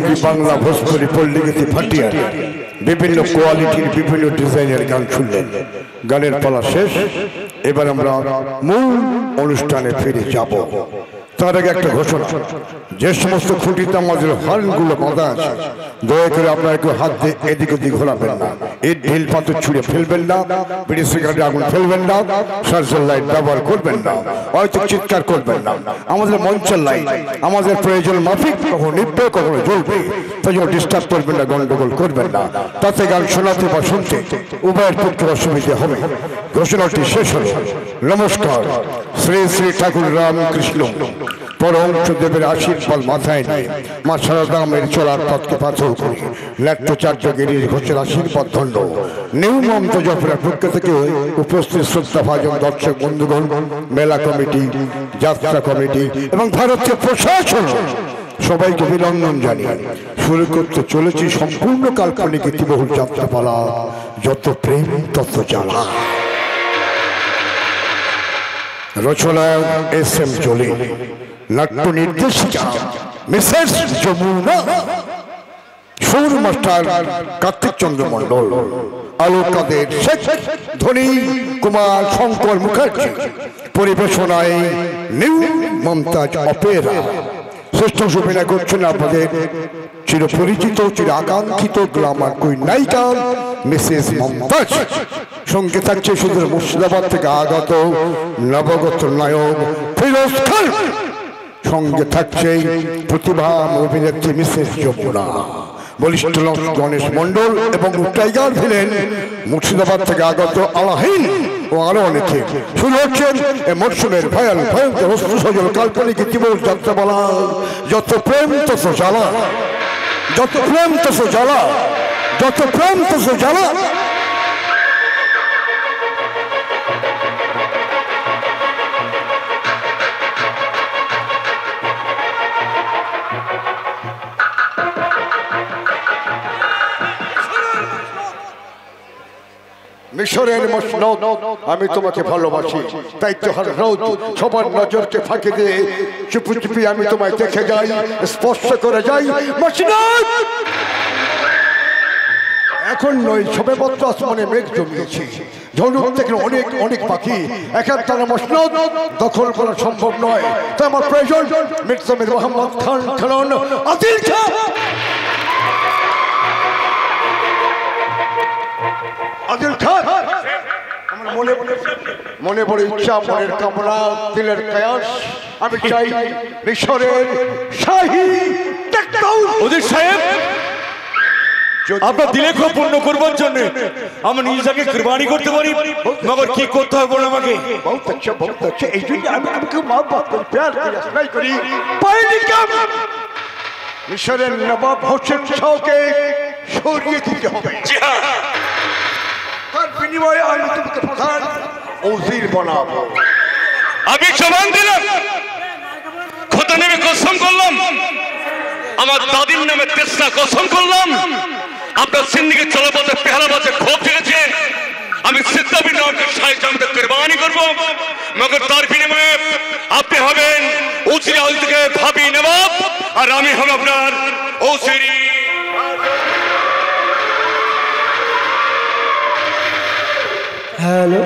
হিন্দি বাংলা ভোজপুরি পল্লীগীতি ভাটিয়ার বিভিন্ন কোয়ালিটির বিভিন্ন ডিজাইনের গান শুনলেন। গানের পালা শেষ, এবার আমরা মূল অনুষ্ঠানে ফিরে যাব। তার আগে একটা ঘোষণা, যে সমস্ত খুঁটিতে আমাদের হর্নগুলো বাঁধা আছে দয়া করে আপনারা একটু হাত দিয়ে এদিক ওদিক ঘোরাবেন না, এই ঢিল পাথর ছুঁড়ে ফেলবেন না, বিড়ি সিগারেটে আগুন ফেলবেন না, সার্জার লাইট ব্যবহার করবেন না, হয়তো চিৎকার করবেন না। আমাদের মঞ্চের লাইট আমাদের প্রয়োজন মাফিক কখনো নিভবে কখনো জ্বলবে, তাই জন্য ডিস্টার্ব করবেন না, গন্ডগোল করবেন না, তাতে গান শোনাতে বা শুনতে উভয়ের পক্ষে অসুবিধা হবে। ঘোষণাটি শেষ হল। নমস্কার। শ্রী শ্রী ঠাকুর রামকৃষ্ণ পরমহংসদেবের আশীর্বাদ মাথায় নিয়ে মা সারদামের চলার পথকে পাথর করে নাট্যচার্য গিরিশ ঘোষের আশীর্বাদ ধন্য নিউ মমতা জফরের পক্ষ থেকে উপস্থিত শ্রদ্ধাভাজন দর্শক বন্ধুগণ, মেলা কমিটি, যাত্রা কমিটি এবং ভারতীয় প্রশাসন সবাইকে অভিনন্দন জানিয়ে শুরু করতে চলেছি সম্পূর্ণ কাল্পনিক ইতিবহুল যাত্রাপালা যত প্রেম তত জ্বালা। রচনা এস.এম. জলি, নাট্য নির্দেশিকা মিসেস যমুনা, সুর মাস্টার কার্তিক চন্দ্র মন্ডল, আলোকাদের শেখ ধনী কুমার শঙ্কর মুখার্জি, পরিবেশনায় নিউ মমতাজ অপেরা। শ্রেষ্ঠ অভিনয় করছেন আপনাদের চিরপরিচিত চির আকাঙ্ক্ষিত গ্ল্যামার কুইন নায়িকা মিসেস মমতাজ। সঙ্গে থাকছে সুদূর মুর্শিদাবাদ থেকে আগত নবগত নায়ক ফিরোজ খান। সঙ্গে থাকছে প্রতিভা অভিনেত্রী মিসেস যমুনা। বলিষ্ঠ গণেশ মন্ডল এবং টাইগার ভিলেন মুর্শিদাবাদ থেকে আগত আলাহিন ও আরো অনেকে। শুরু হচ্ছেন এই মরশুমের ভয়ঙ্কর অস্ত্রসজল কাল্পনিক ইতিবহুল যাত্রাপালা যত প্রেম তত জ্বালা, যত প্রেম তত জ্বালা, যত প্রেম তত জ্বালা। মিশরের মসনদ আমি তোমাকে ভালোবাসি, তাই তো হর রোজ সবার নজরকে ফাঁকি দিয়ে চুপি চুপি আমি তোমায় দেখে যাই, স্পর্শ করে যাই। মসনদ এখন নয়, সবে মাত্র আসমানে মেঘ জমিয়েছে, ঝলুক থেকে অনেক অনেক পাখি, এক একটানা মসনদ দখল করা সম্ভব নয়। তাই আমার প্রয়োজন মির্জামির মোহাম্মদ খান খান আদিল খান। আদিল খান, আমার মনে বড় ইচ্ছা, মনের কামনা, দিলের কয়াস, আমি চাই মিশরের শাহী ওদের সাহেব আপনার দিলে খুব পূর্ণ করবার জন্য আমি নিজেকে কুরবানি করতে পারি, মগর কি করতে হবে বলুন আমাকে। বহুত আচ্ছা, বহুত আচ্ছা। এই জন্য আমি আপনাকে মহব্বত করি, প্যার করি, স্নেহ করি। মিশরের নবাব হোসেন শাহকে সরিয়ে দিতে হবে। জি হ্যাঁ, তার বিনিময়ে আমি তোমাকে প্রধান ওজির বানাবো। আমি জবান দিলাম, খোদা নেমে কসম করলাম, আমার দাদির নামে তেসরা কসম করলাম, আপনার সিন্দিকে চলাপথে পেহারা বাজে ক্ষোভ জেগেছে, আমি সিদ্ধাবি নামকে শাহী জামতে কুরবানি করব, মগর তার বিনিময়ে আপনি হবেন উজির আল থেকে ভাবি নবাব, আর আমি হব আপনার ওজিরি। হ্যালো,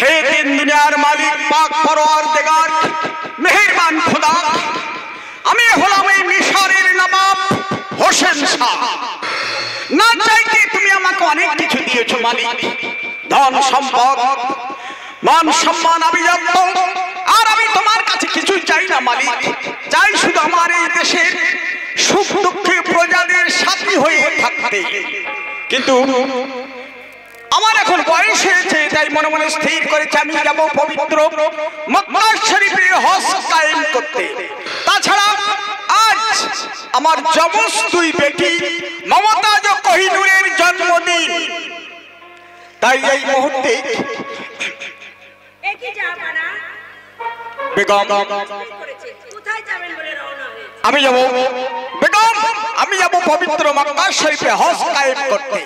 হে তিন দুনিয়ার মালিক পাক পরওয়ারদিগার মেহেরবান খোদা, আমি হলাম এই মিশরের নবাব হোসেন শাহ। না চাইতে তুমি আমাকে অনেক কিছু দিয়েছো মালিক, ধন সম্পদ মান সম্মান আভিজাত্য, আর আমি তোমার কাছে কিছু চাই না মালিক, চাই শুধু আমার এই দেশের সুখ দুঃখে প্রজাদের সাথী হয়ে থাকতে। কিন্তু আমার এখন বয়স হয়েছে, তাই মনে মনে স্থির করেছি আমি যাব পবিত্র মক্কা শরীফে হজ কায়েম করতে। তাছাড়া আজ আমার যমজ দুই বেটি মমতাজ ও কোহিনূরের জন্মদিন, তাই এই মুহূর্তে বেগম আমি যাব। বেগম আমি যাব পবিত্র মক্কা শরীফে হজ কায়েম করতে।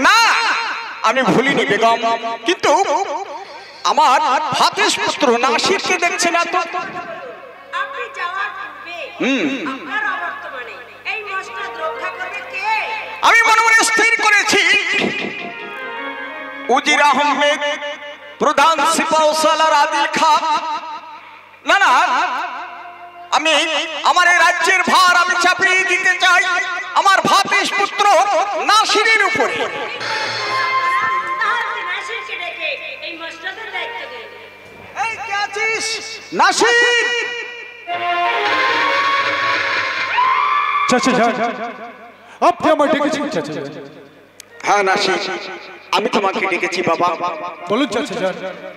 না, আমি ভুলিনি বেগম, কিন্তু আমার হাফেজ পুত্র নাসিরকে দেখছে না তো। আপনি যাওয়ার পূর্বে আপনার অবর্তমানে এই মসজিদ রক্ষা করবে কে? আমি মনে মনে স্থির করেছি উজির আহমেদ, প্রধান সিপাহ সালার আদিল খান। না না, আমি আমার এই রাজ্যের ভার আমি চাপিয়ে দিতে চাই আমার হাফেজ পুত্র নাসিরের উপরে। তাহলে নাসিরকে ডেকে এই মসজিদের দায়িত্ব দেন। এই কে আছিস নাসির? চাচা যান, আপনি আমার ডেকেছেন চাচা যান? হ্যাঁ নাসির, আমি তোমাকে ডেকেছি বাবা। বলুন চাচা যান।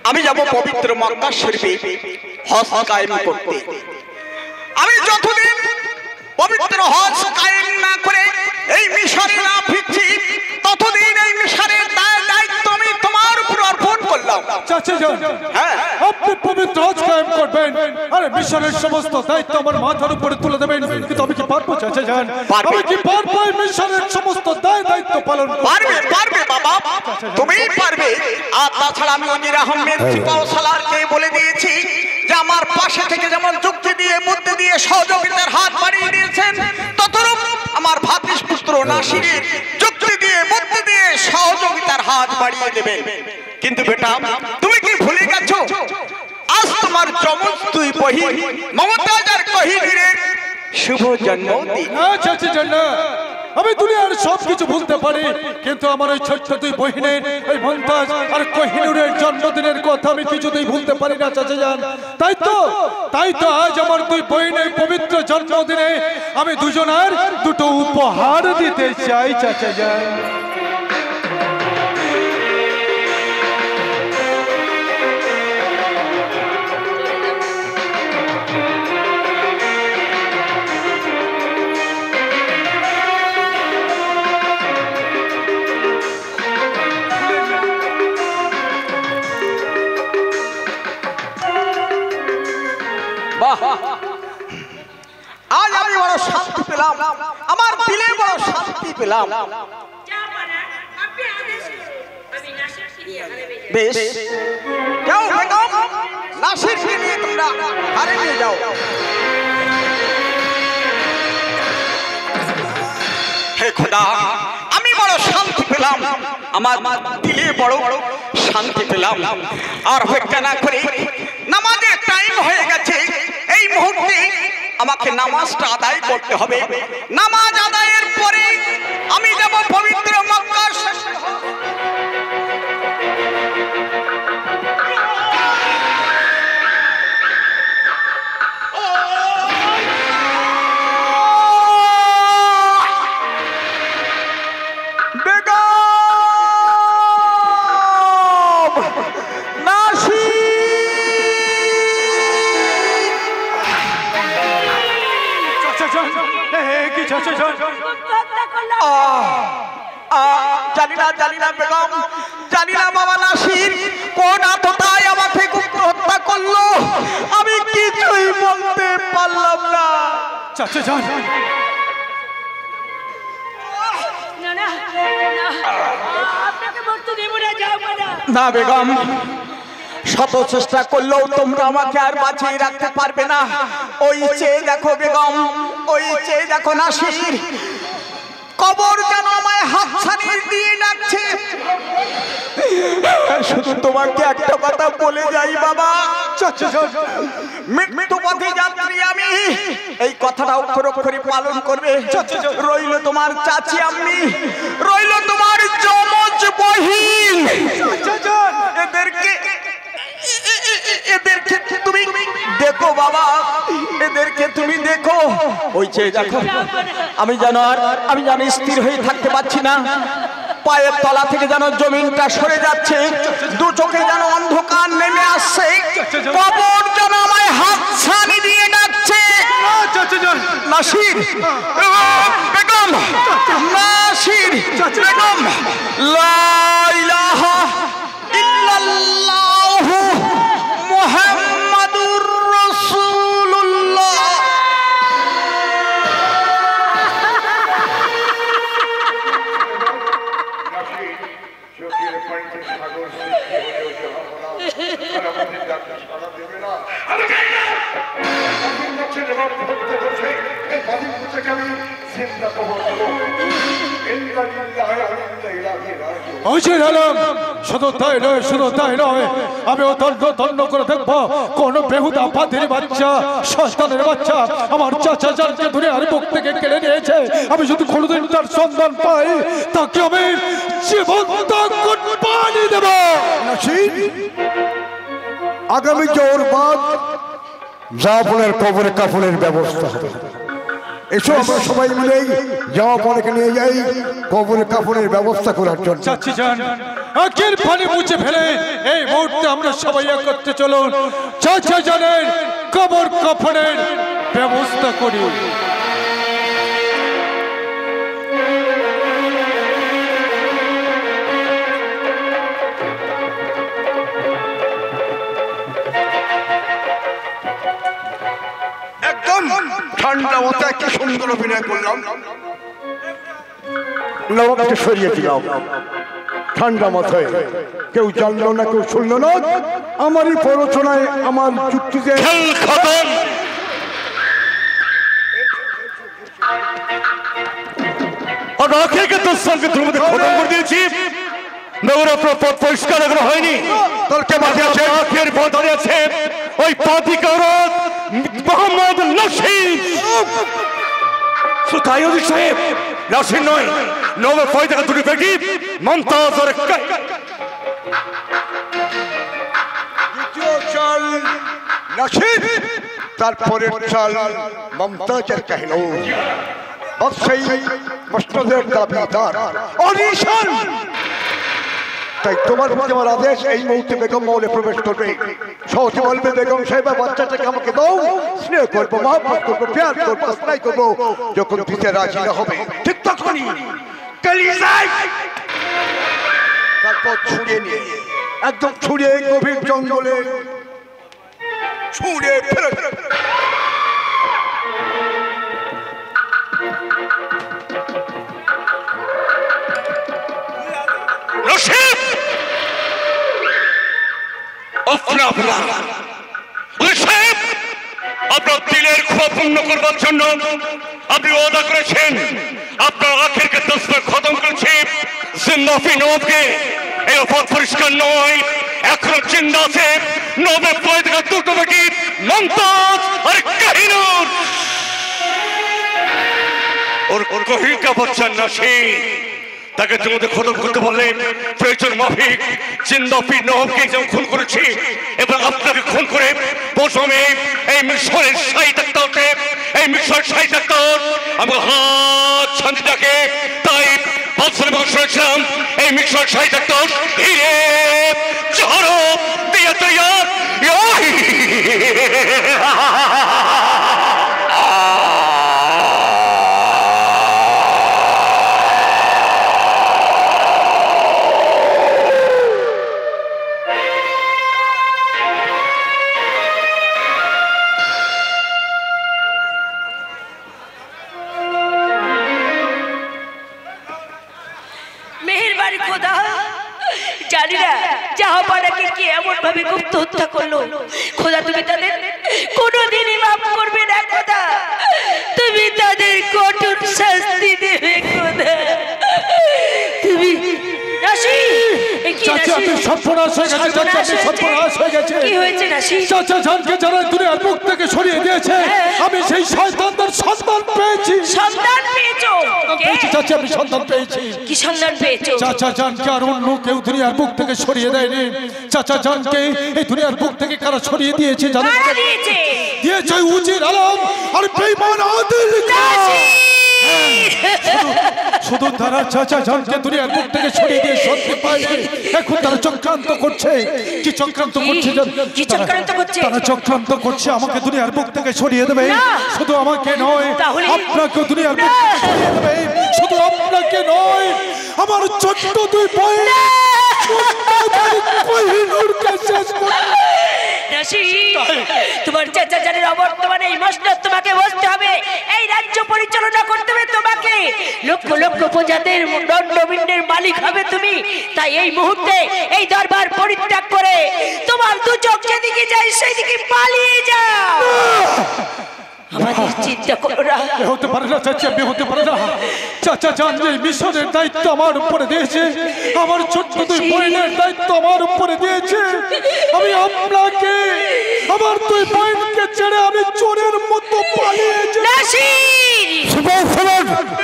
আমি যাব পবিত্র মক্কা শরীফে হজ কায়েম করতে। আমি যতদিন পবিত্র হজ কায়েম না করে এই মিশরে না ফিরছি, ততদিন এই মিশরের দায়িত্ব আমি তোমার উপর অর্পণ করলাম। চাচা যান, হ্যাঁ, আপনি পবিত্র হজ কায়েম করবেন, আরে মিশরের সমস্ত দায়িত্ব আমার মাথার উপরে তুলে দেবেন, কিন্তু আমি কি পারবো চাচা যান? আমি কি পারবো এই মিশরের সমস্ত দায়িত্ব পালন করতে? পারবে পারবে বাবা, তুমিই পারবে। আর তাছাড়া আমি উজির আহমেদ সিপাহ সালারকে বলে দিয়েছি যে আমার পাশে থেকে যেমন যুক্তি দিয়ে বুদ্ধি দিয়ে সহযোগিতার হাত বাড়িয়ে দিয়েছেন, ততরূপ আমার হাফেজ পুত্র নাসিরের যুক্তি দিয়ে বুদ্ধি দিয়ে সহযোগিতার হাত বাড়িয়ে দেবেন। কিন্তু বেটা, তুমি কি ভুলে গেছো আজ তোমার যমজ দুই বহিন মমতাজ আর কোহিনূরের শুভ জন্মদিন? না চাচা যান না, আমি দুনিয়ার সবকিছু ভুলতে পারি, কিন্তু আমার ওই ছোট্ট দুই বহিনের এই মমতাজ আর কোহিনূরের জন্মদিনের কথা আমি কিছুতেই ভুলতে পারি না চাচা যান। তাই তো আজ আমার দুই বহিনের পবিত্র জন্মদিনে আমি দুজনের দুটো উপহার দিতে চাই চাচা যান। আজ আমি বড় শান্তি পেলাম, আমার দিলে বড় শান্তি পেলাম। যা পারা আপনি আদেশ করুন, আমি নাসিরকে নিয়ে হারাবে। বেশ, যাও বেগম, নাসিরকে নিয়ে তোমরা ঘরে নিয়ে যাও। হে খোদা, আমি বড় শান্তি পেলাম, আমার দিলে বড় শান্তি পেলাম। আর অপেক্ষা না করে নামাজের টাইম হয়ে গেছে, এই মুহূর্তে আমাকে নামাজটা আদায় করতে হবে। নামাজ আদায়ের পরে আমি যাব পবিত্র মক্কা শরীফে। জানি না বেগম, জানি না বাবা নাসির কোন আততায় আমাকে গুপ্ত হত্যা করলো, আমি কিছুই বলতে পারলাম না। চাচা যান, না না না, আপনাকে মরতে দেব না, যাও পারা। না বেগম, শত চেষ্টা করলেও তোমরা আমাকে আর বাঁচিয়ে রাখতে পারবে না। ওই চেয়ে দেখো বেগম, ওই চেয়ে দেখো নাসির, কবর যেন আমায় হাতছানির দিয়ে ডাকছে। শুধু তোমাকে একটা কথা বলে যাই বাবা, মৃত্যুপথে যাত্রী আমি, এই কথাটা অক্ষর অক্ষরে পালন করবে। রইল তোমার চাচি আম্মি, রইল তোমার যমজ বহিন, এদেরকে তুমি দেখো বাবা, এদেরকে তুমি দেখো। ওই চেয়ে দেখো, আমি যেন স্থির হয়ে থাকতে পারছি না, পায়ের তলা থেকে যেন জমিনটা সরে যাচ্ছে, দু চোখে যেন অন্ধকার নেমে আসছে, কবর যেন আমায় হাতছানি দিয়ে ডাকছে। নাসির বেগম, নাসির বেগম, লা ইলাহা ইল্লাল্লাহু মুহাম্মাদুর রাসূলুল্লাহ। আমি চিন্তা কবর দেব অজির আলম শুধু তাই নয়, শুধু তাই নয়, আমি তন্ন তন্ন করে দেখবো কোন বেহুদা পাতির বাচ্চা, শয়তানের বাচ্চা আমার চাচা জানকে দুনিয়ার বুক থেকে কেড়ে নিয়েছে। আমি যদি কোনোদিন তার সন্ধান পাই তাকে আমি জীবন্ত কুরবানি দেব। নাসির, আগামী জোর বাদ জাফরের কবরে কাফনের ব্যবস্থা হবে। এসো আমরা সবাই মিলে জাফরকে নিয়ে যাই কবরে কাফনের ব্যবস্থা করার জন্য। চাচি যান আখের পানি মুছে ফেলে এই মুহূর্তে আমরা সবাই একত্রে চলুন চাচা জানের কবর কাফনের ব্যবস্থা করি। একদম ঠান্ডা মাথায় কি সুন্দর অভিনয় করলাম, নবাবকে সরিয়ে দিলাম ঠান্ডা মাথায়। কেউ জানলো না, কেউ শুনলো না, আমারই প্ররোচনায় আমার যুক্তিতে খেল খতম। আর আখেরকে তোর সঙ্গে তোর মধ্যে খতম করে দিয়েছি। নগর আপনার পথ পরিষ্কার এখনো হয়নি। দলকে বাঁধে আছে, আখের বদলে আছে ওই পাতিকারত মোহাম্মদ নাসির। তাই অজিত সাহেব, নাসির নয়, নগর ফয়দাকা দুটি বেটি মমতাজ আর দ্বিতীয় চাল নাসির, তারপরের চাল মমতাজের কাহিনী। বাদশাহী মসনদের দাবিদার অনিশান। তাই তোমার প্রতি আমার আদেশ, এই মুহূর্তে বেগম মহলে প্রবেশ করবে। সহজে বলবে, বেগম সাহেবা বাচ্চাটাকে আমাকে দাও, স্নেহ করবো, মহব্বত করবো, প্যার করবো, স্নেহ করবো। যখন দিতে রাজি না হবে ঠিক তখনই কলিজায় তারপর ছুঁড়ে নিয়ে একদম ছুঁড়ে গভীর জঙ্গলে ছুঁড়ে ফেলে রশিদ আপনার দিলের খোয়া পূর্ণ করবার জন্য আপনি ওয়াদা করেছেন আপনার আখেরকে দস্তর খতম করেছে। জিন্দাফি নবকে এই পথ পরিষ্কার নয়, এখনো চিন্তা আছে। নবে পয়দা দুটো বেটি মমতাজ আর কাহিনুর ওর কহিকা বাচ্চা নাসির, তাকে তোমাদের খতম করতে বললে প্রয়োজন মাফিক জিন্দাফি নহবকে যেমন খুন করেছি, এবং আপনাকে খুন করে প্রথমে এই মিশরের শাহী ডাক্তারকে, এই মিশরের শাহী ডাক্তার আমার হাত শান্তিটাকে, তাই বাদশার বংশ রয়েছিলাম এই মিশরের শাহী ডাক্তার হিরে চহরো দিয়া তৈয়ার। গুপ্ত হত্যা করলো খোদা, তুমি তাদের কোনোদিনই মাফ করবে না খোদা, তুমি তাদের কঠোর শাস্তি দেবে খোদা। তুমি কি হয়েছে নাসির? চাচা জানকে যারা দুনিয়ার মুখ থেকে সরিয়ে দিয়েছে, আমি সেই শয়তানদের সন্ধান পেয়েছি। সন্ধান পেয়েছো? চাচা আমি সন্ধান পেয়েছি। কি সন্ধান পেয়েছো? চাচা জানকে আর অন্য কেউ দুনিয়ার বুক থেকে সরিয়ে দেয়নি। চাচা জানকে এই দুনিয়ার বুক থেকে কারা সরিয়ে দিয়েছে জানেন? দিয়েছে উজির আলম আর বেঈমান আদিল। শুধু তারা চাচা জানকে দুনিয়ার বুক থেকে সরিয়ে দিয়ে সত্যি পায়নি, এখন তারা চক্রান্ত করছে। কি চক্রান্ত করছে? তারা চক্রান্ত করছে আমাকে দুনিয়ার বুক থেকে সরিয়ে দেবে। শুধু আমাকে নয়, আপনাকে দুনিয়ার বুক থেকে সরিয়ে দেবে। শুধু আপনাকে নয়, আমার ছোট্ট দুই ভাই কোহিনূরকে শেষ করবে। তোমার চাচা জানের অবর্তমানে এই মসনদ তোমাকে বসতে হবে, এই রাজ্য পরিচালনা করতে হবে তোমাকে। লক্ষ লক্ষ প্রজাদের দণ্ডবিন্দের মালিক হবে তুমি। তাই এই মুহূর্তে এই দরবার পরিত্যাগ করে তোমার দু চোখ যেদিকে যায় সেদিকে পালিয়ে যাও। আমাদের চিন্তা করো না। এ হতে পারে না চাচা, আমি হতে পারে না। চাচা যান যে মিশনের দায়িত্ব আমার উপরে দিয়েছে, আমার ছোট্ট দুই বোনের দায়িত্ব আমার উপরে দিয়েছে, আমি আপনাকে আমার দুই বোনকে ছেড়ে আমি চোরের মতো পালিয়ে যাই।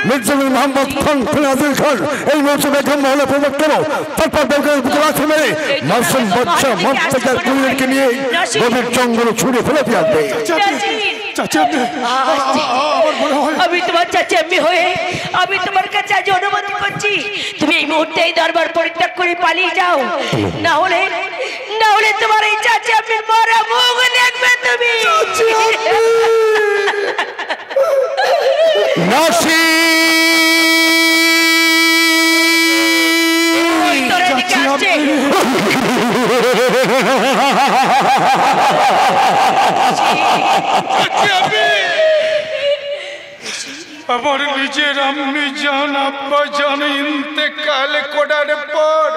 মির্জা মোহাম্মদ খান ফিনাজুল খান এই মৌসুমে মহলে প্রবেশ করো, তারপর বেলগাঁও বুকে মেরে মাসুম বাচ্চা মর্তজার কুমিরকে নিয়ে গভীর জঙ্গলে ছুড়ে ফেলে দিয়ে আসবে। চাচা আমার মনে হয় আমি তোমার চাচা এমনি হয়ে আমি তোমার কাছে আজ অনুমতি করছি, তুমি এই মুহূর্তে এই দরবার পরিত্যাগ করে পালিয়ে যাও, না হলে তোমার এই চাচা আমি মরা মুখ দেখবে তুমি। আমার নিজের আম্মি জান আব্বা জান ইন্তেকাল করার পর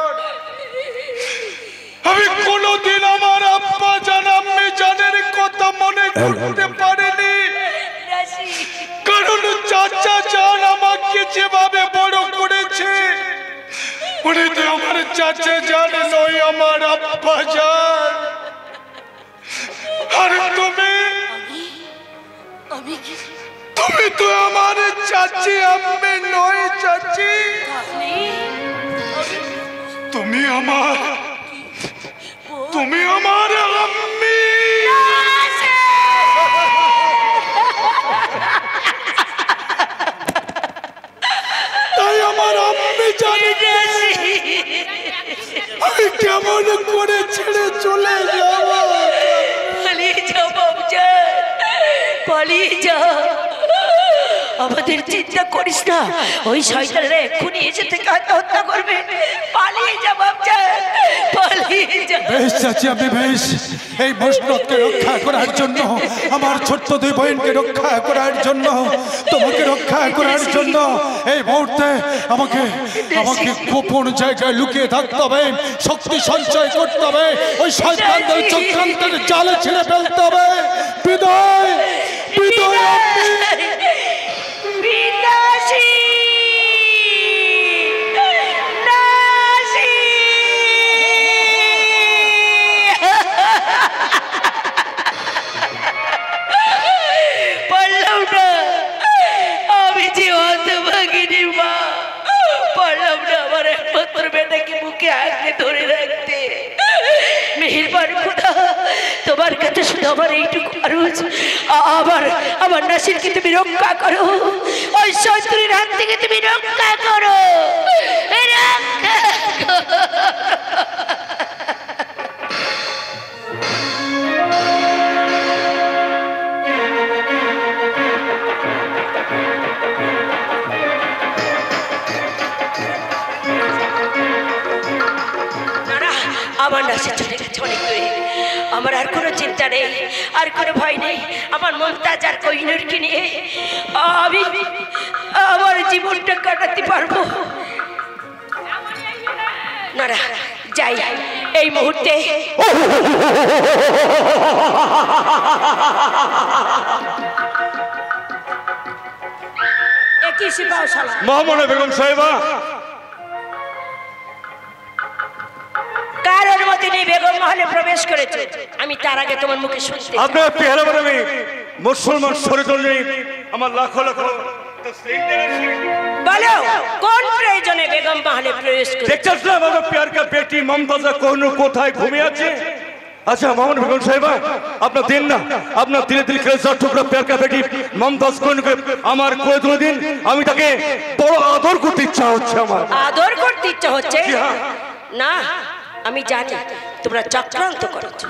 আমি কোনোদিন আমার আব্বা জান আম্মি জানের কথা মনে করতে পারিনি, কারণ চাচা জান আমাকে যেভাবে বড় করেছে উনি তো আমার চাচা জান নয়, আমার আব্বা জান। আর তুমি তো আমার চাচি আম্মি নয় চাচি, তুমি আমার আম্মি। তাই আমার আম্মি জানে আমি কেমন করে ছেড়ে চলে যাব। পালিয়ে যাও বাবজা, পালিয়ে যাও, আমাদের চিন্তা করিস না, ওই শয়তানরা এক্ষুনি এসে থেকে হত্যা করবে, পালিয়ে যা বাবজা, পালিয়ে যা। বেশ চাচি আমি বেশ, এই মসনদকে রক্ষা করার জন্য, আমার ছোট্ট দুই বোনকে রক্ষা করার জন্য, তোমাকে রক্ষা করার জন্য এই মুহূর্তে আমাকে গোপন জায়গায় লুকিয়ে থাকতে হবে, শক্তি সঞ্চয় করতে হবে, ওই শয়তানদের চক্রান্তের জালে ছেড়ে ফেলতে হবে। বিদায় বিদায় বিনাশী নাশী। পারলাম না, আমি যে হতভাগিনী মা, পারলাম না আমার একমাত্র বেটাকে বুকে আঁকড়ে ধরে রাখতে। মেহেরবান খোদা, তোমার কাছে শুধু আমার এইটুকু আরজ, আমার নাসিরকে তুমি রক্ষা করো, ওই শত্রুর হাত থেকে তুমি রক্ষা করো, রক্ষা করো। আমার নাসির চলে গেছে অনেক দূরে, আমার আর কোনো চিন্তা নেই, আর কোনো ভয় নেই, আমার মমতাজ আর কোহিনূরকে নিয়ে আমি আমার জীবনটা কাটাতে পারবো। না না, যাই এই মুহূর্তে। মহামান্য বেগম সাহেবা, কার অনুমতি নেই বেগম মহলে প্রবেশ করেছে? আমি তার আগে তোমার মুখে শুনতে চাই। আপনার পেহারা বানাবে মুসলমান শরীরে আমার লাখো লাখো বলো কোন প্রয়োজনে বেগম মহলে প্রবেশ করেছে? দেখতেছিলাম আমার প্যার কা বেটি মমতাজা কোহিনূর কোথায় ঘুমিয়ে আছে। আচ্ছা মহামান্য বেগম সাহেবা, আপনার দিন না, আপনার দিলে দিল খেলে টুকরা প্যার কা বেটি মমতাজ কোহিনূরকে আমার কোলে তুলে দিন, আমি তাকে বড় আদর করতে ইচ্ছা হচ্ছে। আমার আদর করতে ইচ্ছা হচ্ছে? না, আমি জানি তোমরা চক্রান্ত করেছো,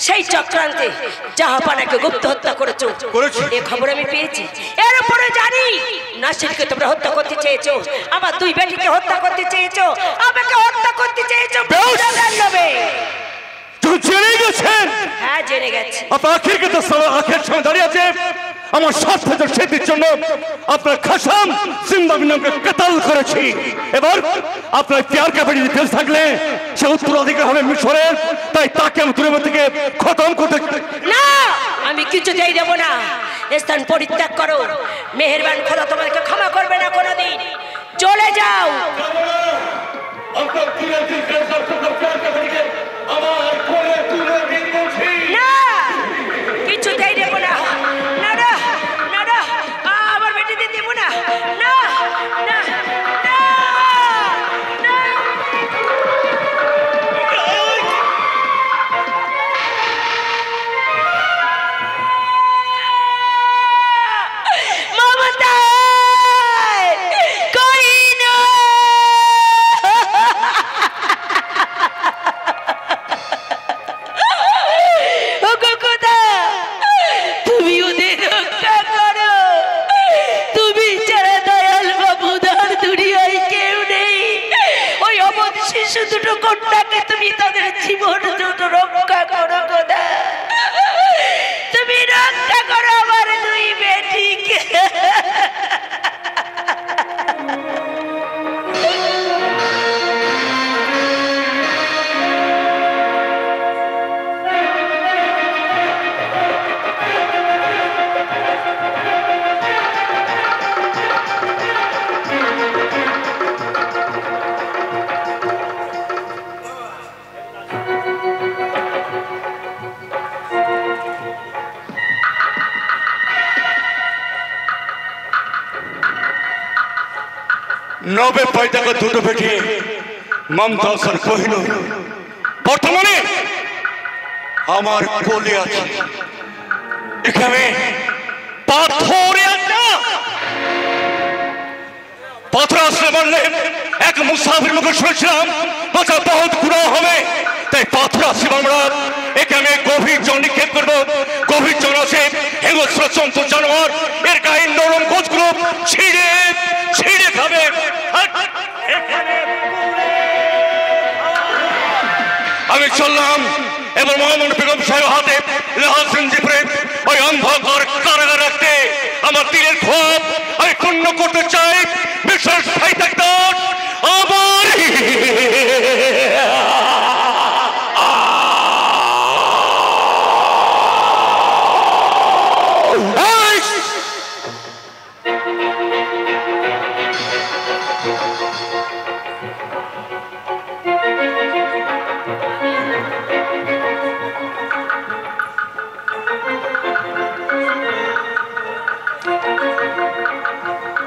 সেই চক্রান্তে জাহাপানাকে গুপ্ত হত্যা করেছো, এই খবর আমি পেয়েছি। এর উপরে জানি নাসিরকে তোমরা হত্যা করতে চেয়েছো, আমার দুই বেটিকে হত্যা করতে চেয়েছো, আমাকে হত্যা করতে চেয়েছো। জেনে গেছেন? হ্যাঁ জেনে গেছি। আপনার আখির কিন্তু আখের সামনে দাঁড়িয়ে আছে, আমার স্বার্থের সিদ্ধির জন্য আপনার খাসাম জিন্দাবির নামকে কাতাল তদারক করেছি। এবার আপনার পেয়ার ক্যাপিটাল ডিফেন্স থাকলে সে উত্তরাধিকার হবে মিশরের, তাই তাকে আমি দূরের থেকে খতম করতে। না, আমি কিছুতেই দেব না। স্থান পরিত্যাগ করো, মেহেরবান খোদা তোমাদেরকে ক্ষমা করবে না কোনোদিন। চলে যাও। না, কিছুতেই দেব না। না না না না, আমার বেটিদের দেব না। না না না না। মমতা কইনো। ওগো খোদা, তুমি ওদের রক্ষা করো। তুমি ছাড়া দয়াল বাবুদার দুনিয়ায় কেউ নেই। ওই অবধ শিশু দুটো কন্যাকে তুমি তাদের জীবন দুটো রক্ষা করো খোদা। তুমি রক্ষা করো আমার দুই বেটিকে। নবে পয়দা করে দুটো বেটি মমতা হাসান কোহিনূর বর্তমানে আমার কোলে আছে। এখানে পাথরে একটা পাথর আসলে বললে এক মুসাফির মুখে শুনেছিলাম বাঁচা বহুত গুণা হবে, তাই পাথর আসলে আমরা এখানে গভীর জল নিক্ষেপ করবো। গভীর জল আছে হিংস্র জন্তু জানোয়ার, এর গায়ে নরম গোছগুলো ছিঁড়ে ছিঁড়ে খাবে। আমি চললাম এবার মোহাম্মদ বেগম সাহেব হাতে লাহাসিন জিপরে ওই অন্ধকার কারাগার রাখতে আমার তীরের ক্ষোভ আমি পূর্ণ করতে চাই। বিশেষ সাহিত্যাস আবার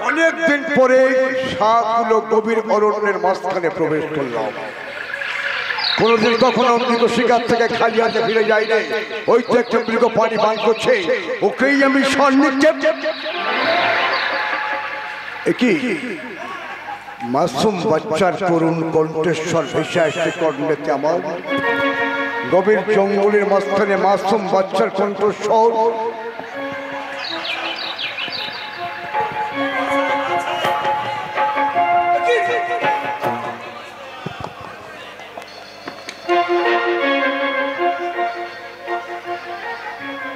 অনেকদিন পরে সাতগুলো গভীর অরণ্যের মাঝখানে প্রবেশ করলাম। কোনদিন কখনো মৃগ শিকার থেকে খালি হাতে ফিরে যাই রে। ওই তো একটা মৃগ পানি পান করছে, ওকেই আমি সন্নিক্ষেপ। কি মাসুম বাচ্চার করুণ কণ্ঠেশ্বর ভেসে আসছে কর্ণেতে আমার। গভীর জঙ্গলের মাঝখানে মাসুম বাচ্চার কণ্ঠস্বর।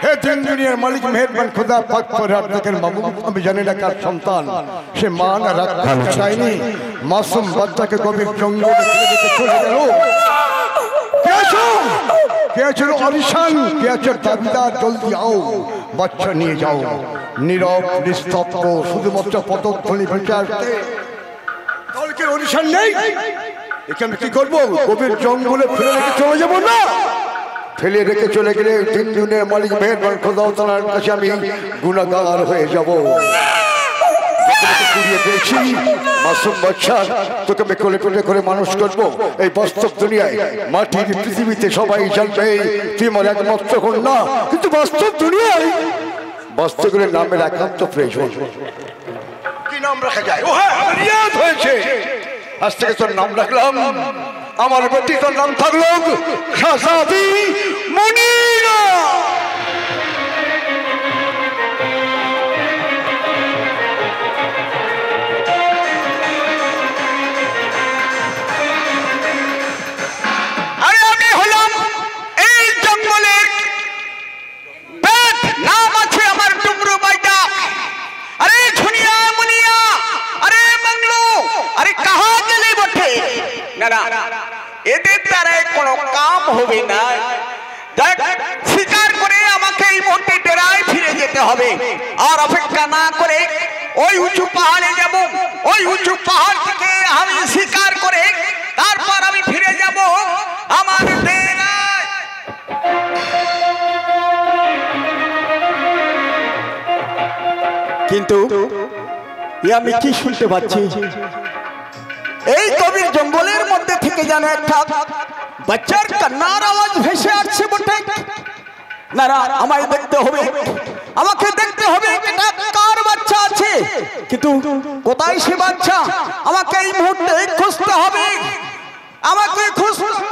হে তিন দুনিয়ার মালিক মেহেরবান খোদা পাক ফরহাদ দেখেন বাবু, আমি জানি না কার সন্তান, সে মা না রাক্ষস চাইনি মাসুম বাচ্চাকে গভীর জঙ্গলে ফেলে রেখে চলে গেল। কে আছো আলিশান, কে আছো দাবিদার, জলদি আও বাচ্চা নিয়ে যাও। নীরব নিস্তব্ধ, শুধুমাত্র পদধ্বনি ভেসে আসছে। কালকে আলিশান নেই, এখানে কি করবো? গভীর জঙ্গলে ফেলে রেখে চলে যাবো না? ফেলে রেখে চলে গেলে তিন দিনের মালিক মেহেরবান খোদা তাআলার কাছে আমি গুনাহগার হয়ে যাব। কুড়িয়ে পেয়েছি মাসুম বাচ্চা, তোকে আমি কোলে কোলে করে মানুষ করবো। এই বাস্তব দুনিয়ায় মাটির পৃথিবীতে সবাই জানবে তুই আমার একমাত্র কন্যা, কিন্তু বাস্তব দুনিয়ায় বাস্তবের নামের একান্ত প্রয়োজন। কি নাম রাখা যায়? ও হ্যাঁ, রিয়াদ হয়েছে। আজ থেকে তোর নাম রাখলাম, আমার বেটি তোর নাম থাকলো শাহজাদি মুনিরা। আরে আমি হলাম এই জঙ্গলের পেট, নাম আছে আমার ডুমরু বাইদা। আরে ঝুনিয়া মুনিয়া, আরে মংলু না না এদের দ্বারাই কোনো কাম হবে না। দেখ শিকার করে আমাকে এই মুহূর্তে ডেরায় ফিরে যেতে হবে, আর অপেক্ষা না করে ওই উঁচু পাহাড়ে যাব। ওই উঁচু পাহাড় থেকে আমি শিকার করে তারপর আমি ফিরে যাব আমার ডেরায়। কিন্তু আমি কি শুনতে পাচ্ছি, এই গভীর জঙ্গলের মধ্যে থেকে যেন একটা বাচ্চার কান্নার আওয়াজ ভেসে আসছে বটে। না না আমায় দেখতে হবে, আমাকে দেখতে হবে এটা কার বাচ্চা আছে, কিন্তু কোথায় সে বাচ্চা আমাকে এই মুহূর্তে খুঁজতে হবে, আমাকে খুঁজতে হবে।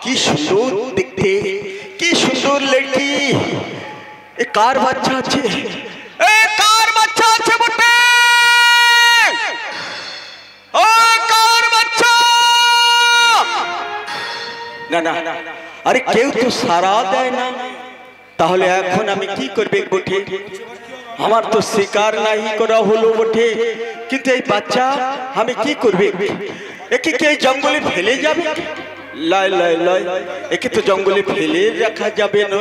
কি সুন্দর দেখতে, কি সুন্দর লেডি, এ কার বাচ্চা আছে, এ কার বাচ্চা আছে বটে, ও কার বাচ্চা। না না আরে কেউ তো সাড়া দেয় না, তাহলে এখন আমি কি করবে বটে, আমার তো শিকার নাই করা হলো বটে, কিন্তু এই বাচ্চা আমি কি করবে, একে কি জঙ্গলে ফেলে যাবে, লাই লাই লাই একে তো জঙ্গলে ফেলে রাখা যাবে না,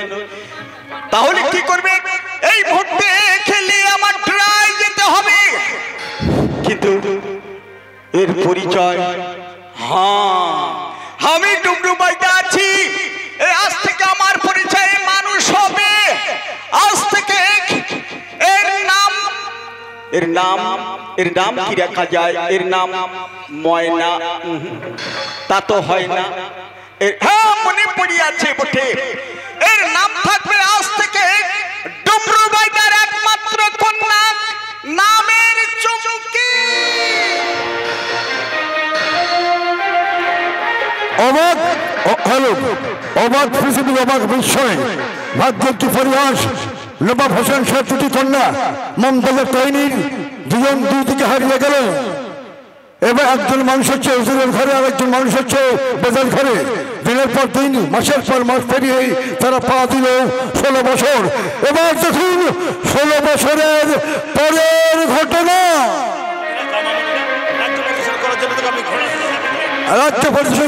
তাহলে কি করবে, এই মুহূর্তে খেলে আমার ড্রাই যেতে হবে, কিন্তু এর পরিচয়, হ্যাঁ আমি ডুমডুমাইতে আছি, আজ থেকে আমার পরিচয় মানুষ হবে, আজ থেকে এর নাম কি রাখা যায়, এর নাম ময়না, তা তো হয় না, হ্যাঁ মনে পড়ে আছে বটে, এর নাম থাকবে আজ থেকে ডুমরুবাইদার একমাত্র কন্যা, নামের চুমকি। অবাক হলো, অবাক পৃথিবী, অবাক বিস্ময়, ভাগ্যের কি পরিহাস, নবাব হোসেন শেখ দুটি কন্যা মমতাজের তৈনির দুজন দুই দিকে হারিয়ে গেল। এবার একজন মানুষ হচ্ছে হুজুরের ঘরে, আর একজন মানুষ হচ্ছে বেজার ঘরে। দিনের পর দিন, মাসের পর মাস পেরিয়ে তারা পা দিল 16 বছর। এবার দেখুন 16 বছরের পরের ঘটনা। রাজ্য পরিদর্শন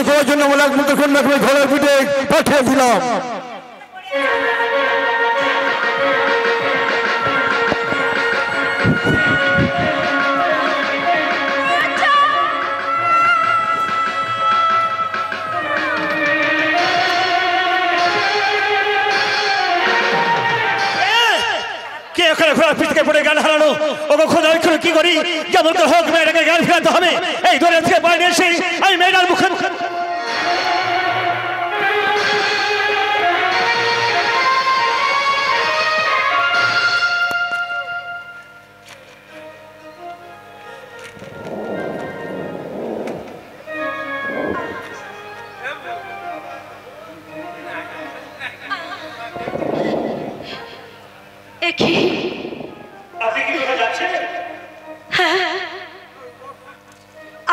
করার জন্য আমরা একমাত্র কন্যাকে ঘরের পিঠে পাঠিয়ে দিলাম। পড়ে গান হারানো, ওকে খোঁজা কি করি, যেমন করে হোক মেয়েটাকে গান ফেরাতে হবে। এই দূরে থেকে বাইরে এসে আমি মেয়েটার মুখে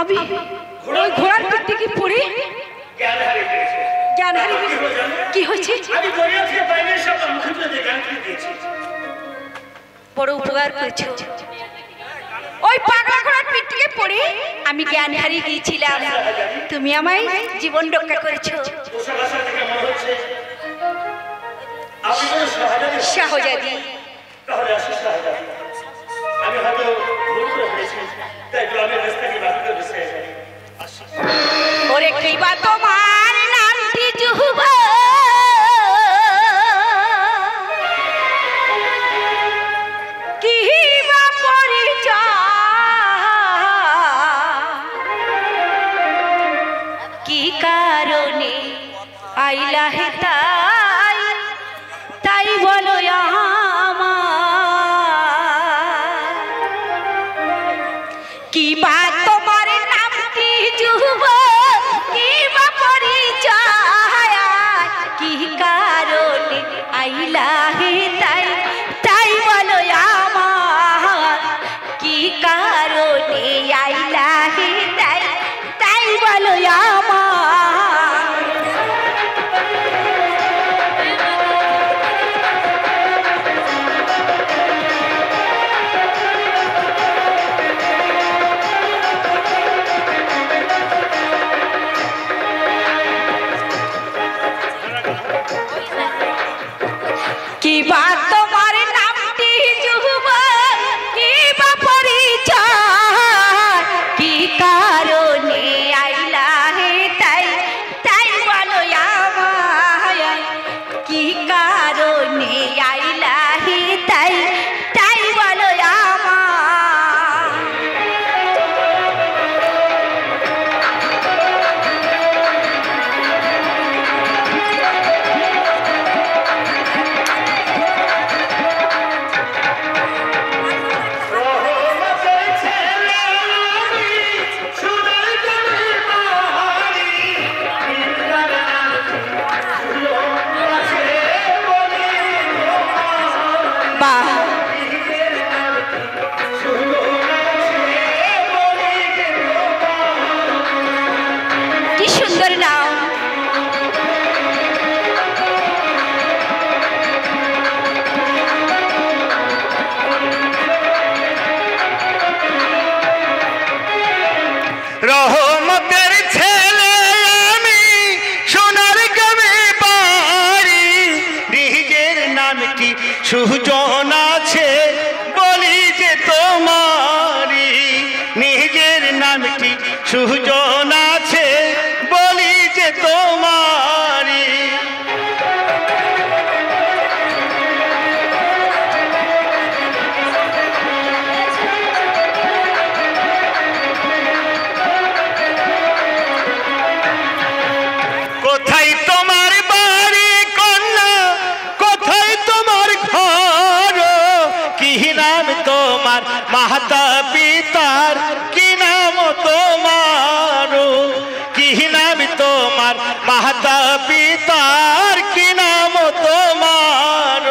আমি ওই ঘোড়ার পিঠ থেকে পড়ে জ্ঞান হারিয়ে কি হয়েছে? বড় উপকার করেছো। ওই পাগলা ঘোড়ার পিঠ থেকে পড়ে আমি জ্ঞান হারিয়ে গিয়েছিলাম, তুমি আমায় জীবন রক্ষা করেছো। শাহজাদি, ওরে কিবা তোমার নামটি জুহবা, কিবা পরিচয়, কি কারণে আইলা হে তাই তাই বলো আমার, কি বা তোমার নামটি জুহবা, কি বা কি বা তোমার নামটি যুবক, কি বা পরিচয়, কি কারণে আইলা হে তাই তাই বলো আমায়, কি কারণে আইলা হে তাই তাই বলো আমায়। বাহ, কি সুন্দর নাম। রহমতের ছেলে আমি, সোনার গ্রামে বাড়ি, নিজের নাম কি সুজন আছে বলি যে তোমারি, নিজের নাম কি সুজন আছে বলি যে তোমারি। কোথায় তোমার বাড়ি কন্যা, কোথায় তোমার ঘর, কি নাম তোমার মাতা পিতার, কি নাম তোমার, কি নাম তোমার মাতা পিতার, কি নাম তোমার।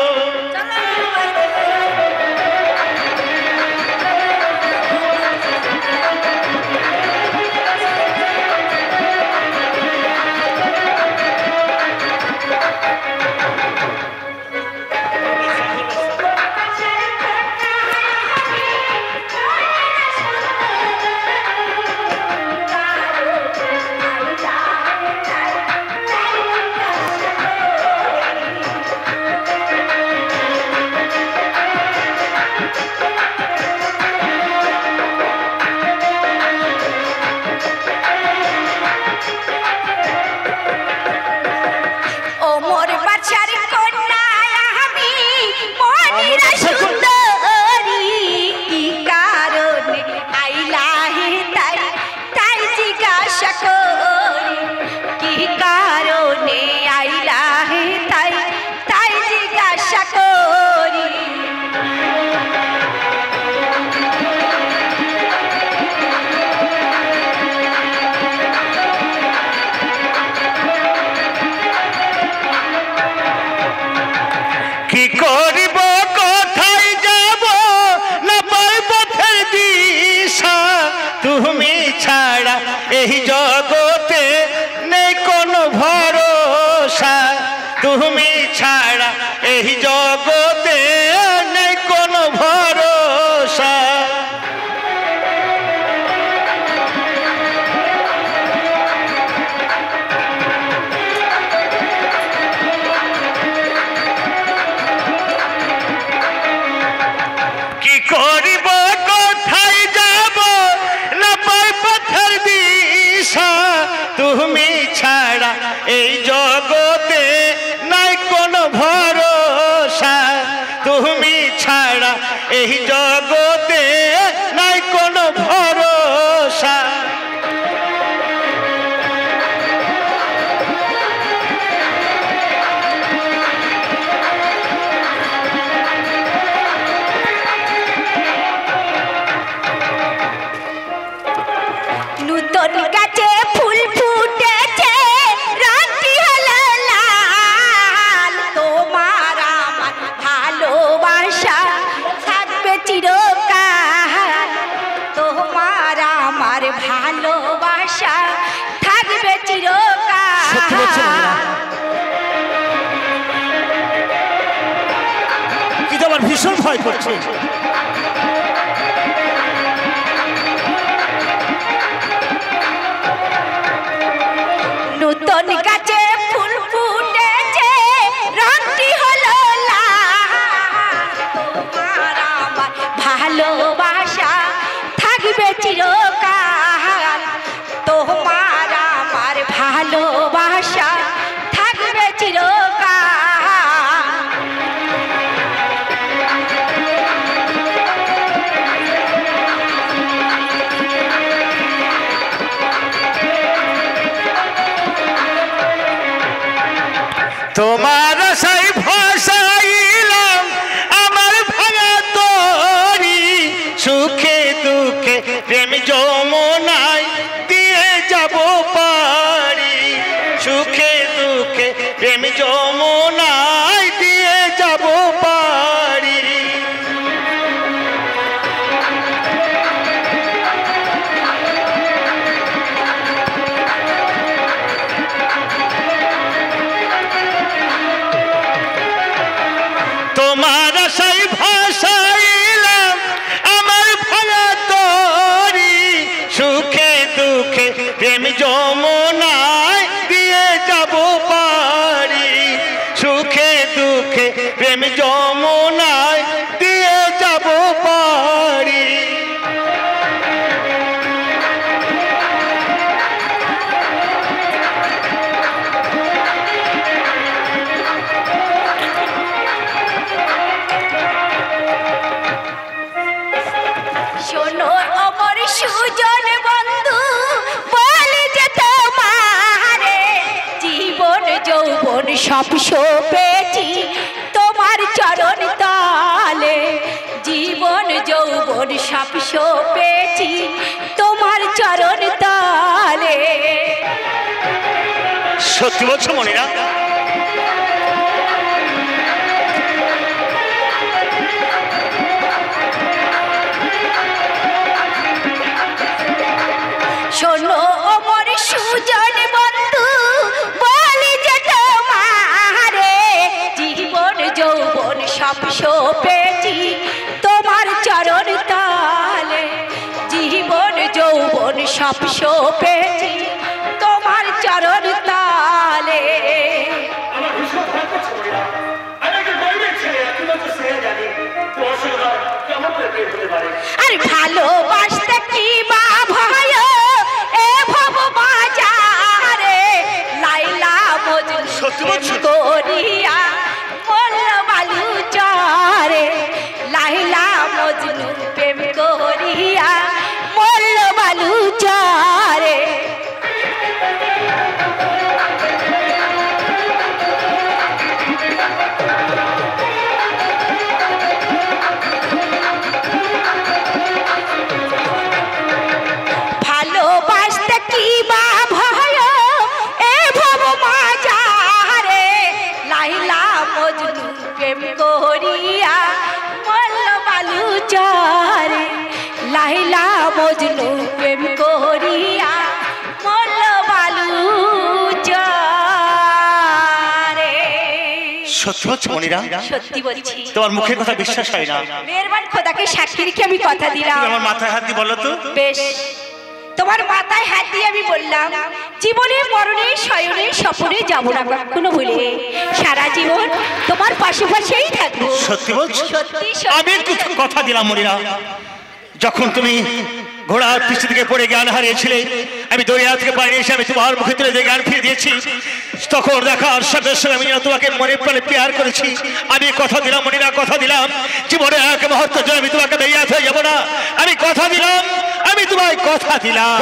ও মোর বাছার কন্যা আমি, মনিরা সুন্দরী, কি কারণে আইলা হে তাই তাই জিজ্ঞাসা করি, কি কারণে আইলা হে তাই তাই জিজ্ঞাসা করি। কি করিব কোথায় যাব না পাই পথের দিশা, তুমি ছাড়া এই জগতে নেই কোনো ভরসা, তুমি ছাড়া এই জগতে নেই কোনো ভরসা। কি করিব কোথায় যাব না পাই পথের দিশা, তুমি ছাড়া এই জগতে নাই কোনো ভরসা, তুমি ছাড়া এই জগতে নাই কোনো ভরসা। নূতন গাছে ফুল ফুটেছে, রাত্রি হলো লাল, তোমার আমার ভালোবাসা থাকবে চিরকাল, তোমার আমার ভালোবাসা থাকবে চিরকাল। কিন্তু আমার ভীষণ ভয় করছে। নূতন গাছে ফুল ফুটেছে, রংটি হলো লাল, তোমার সেই ভাষাইলাম আমার ভাঙা তরি সুখে দুঃখে প্রেম যমুনায় দিয়ে যাব পারি সুখে দুঃখে প্রেম যমুনায় দিয়ে যাব পারি তোমার সেই ভাষাইলাম আমার ভাঙা তরি সুখে দুঃখে প্রেম যমুনায় দিয়ে যাব পারি সুখে দুঃখে প্রেম যমুনায় দিয়ে যাব পারি শোনো অমর সুজন বন্ধু বলে যে তোমারে জীবন যৌবন সব পেয়েছি তোমার চরণ তালে জীবন যৌবন সব পেয়েছি তোমার চরণ তালে সত্যি বলছো মনিরা শোনো অমর সুজন বন্ধু বলে যে তোমারে জীবন যৌবন সব পেয়েছি তোমার চরণ তালে জীবন যৌবন সব পেয়েছি তোমার চরণ তালে আর ভালোবাসতে কি বা ভয় এ ভব বাজারে লাইলা মজনু করিয়া বলল বালু চারে লাইলা মজনু প্রেম করিয়া বলল বালু চারে ভালোবাসতে কি বা ভয় এ ভব মাঝারে লাইলা মজনু প্রেম করিয়া বলল বালু চারে লাইলা মজনু প্রেম করিয়া বলল বালু চারে সত্যি বলছো মনিরা সত্যি বলছি তোমার মুখের কথা বিশ্বাস হয় না মেহেরবান খোদাকে সাক্ষী রেখে আমি কথা দিলাম তুমি আমার মাথায় হাত দিয়ে বলো তো বেশ তোমার মাথায় হাত দিয়ে আমি বললাম জীবনে মরণে শয়নে স্বপনে যাবো না কখনো ভুলে সারা জীবন তোমার পাশে পাশেই থাকবো সত্যি বলছো সত্যি আমি কিছু কথা দিলাম মনিরা যখন তুমি ঘোড়ার পিছু থেকে পড়ে জ্ঞান হারিয়েছিলে আমি দরিয়া থেকে বাইরে এসে আমি তোমার মুখে তুলে দিয়ে জ্ঞান ফিরে দিয়েছি তখন দেখার সাথে সাথে আমি যেন তোমাকে মনে প্রাণে প্যার করেছি আমি কথা দিলাম মনিরা কথা দিলাম জীবনে এক মুহূর্ত জন্য আমি তোমাকে বেরিয়ে হয়ে যাবো না আমি কথা দিলাম আমি তোমায় কথা দিলাম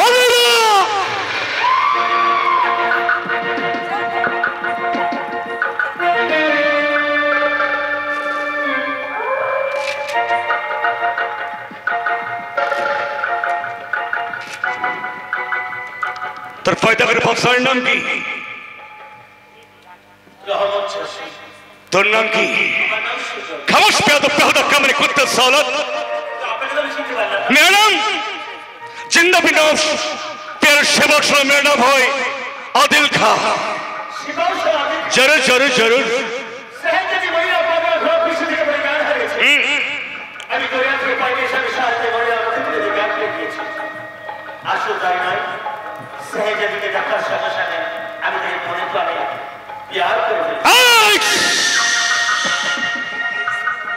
তোর পয়দা করে বাপসার নাম কি তোর নাম কি খামোশ বেয়াদব কামরে কুত্তে সালাত मेरा नाम जिंदा बिनोश तेरे सेवक से मेरा नाम है आदिल खां जरूर जरूर जरूर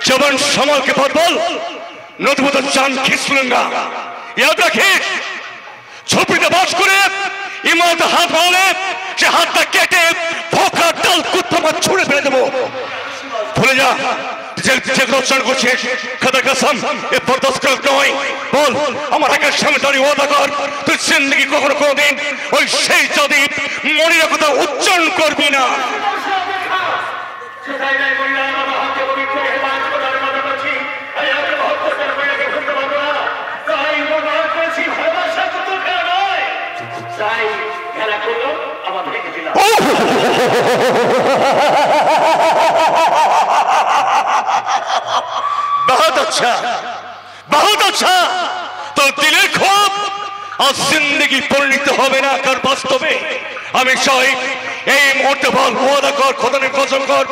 जबन संभाल के बात बोल नोटबुत जान खींच लूंगा याद रखिए झोपड़ी में बात करे इमारत हाथ वाले যে হাতটা কেটে ভোকা ডাল কুত্তা মত ছুঁড়ে ফেলে দেবো ভুলে যা যেগুলো উচ্চারণ করছিস খোদা কসম এ বরদাস্ত করার নয় বল আমার একের সামনে দাঁড়িয়ে ওয়াদা কর তুই জিন্দগি কখনো কোনোদিন ওই সেই যদি মনির কথা উচ্চারণ করবি না बहुत अच्छा, बहुत अच्छा। तो दिलेर खोप আর জিন্দেগি পরিণত হবে না কার বাস্তবে। আমি চাই এই মুহূর্তে বল ওয়াদা কর, খোদানের কসম কর,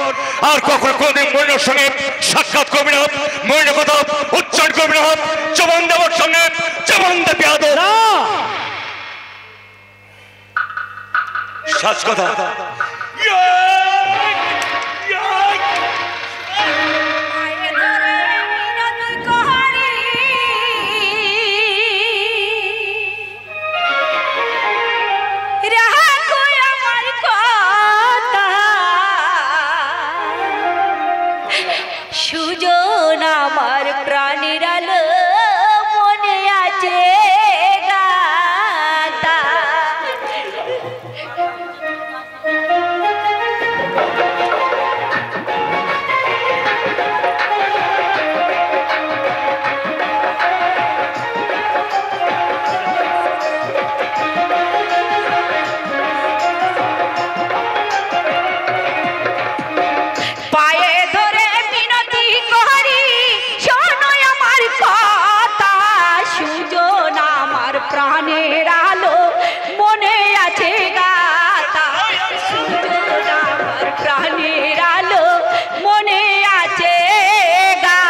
আর কখনো কোনদিন মহিলার সঙ্গে সাক্ষাৎ করবি না, মহিলার কথা উচ্চারণ করবি না, জবান দেওয়ার সঙ্গে জবান দেবে আদর। সাজ কথা। সুজন আমার প্রাণের আলো মনে আছে গাতা। পায়ে ধরে মিনতি করি শোনো আমার কথা, সুজন আমার প্রাণের আলো মনে আছে গাতা। সুজন আমার প্রাণের আলো মনে আছে গা।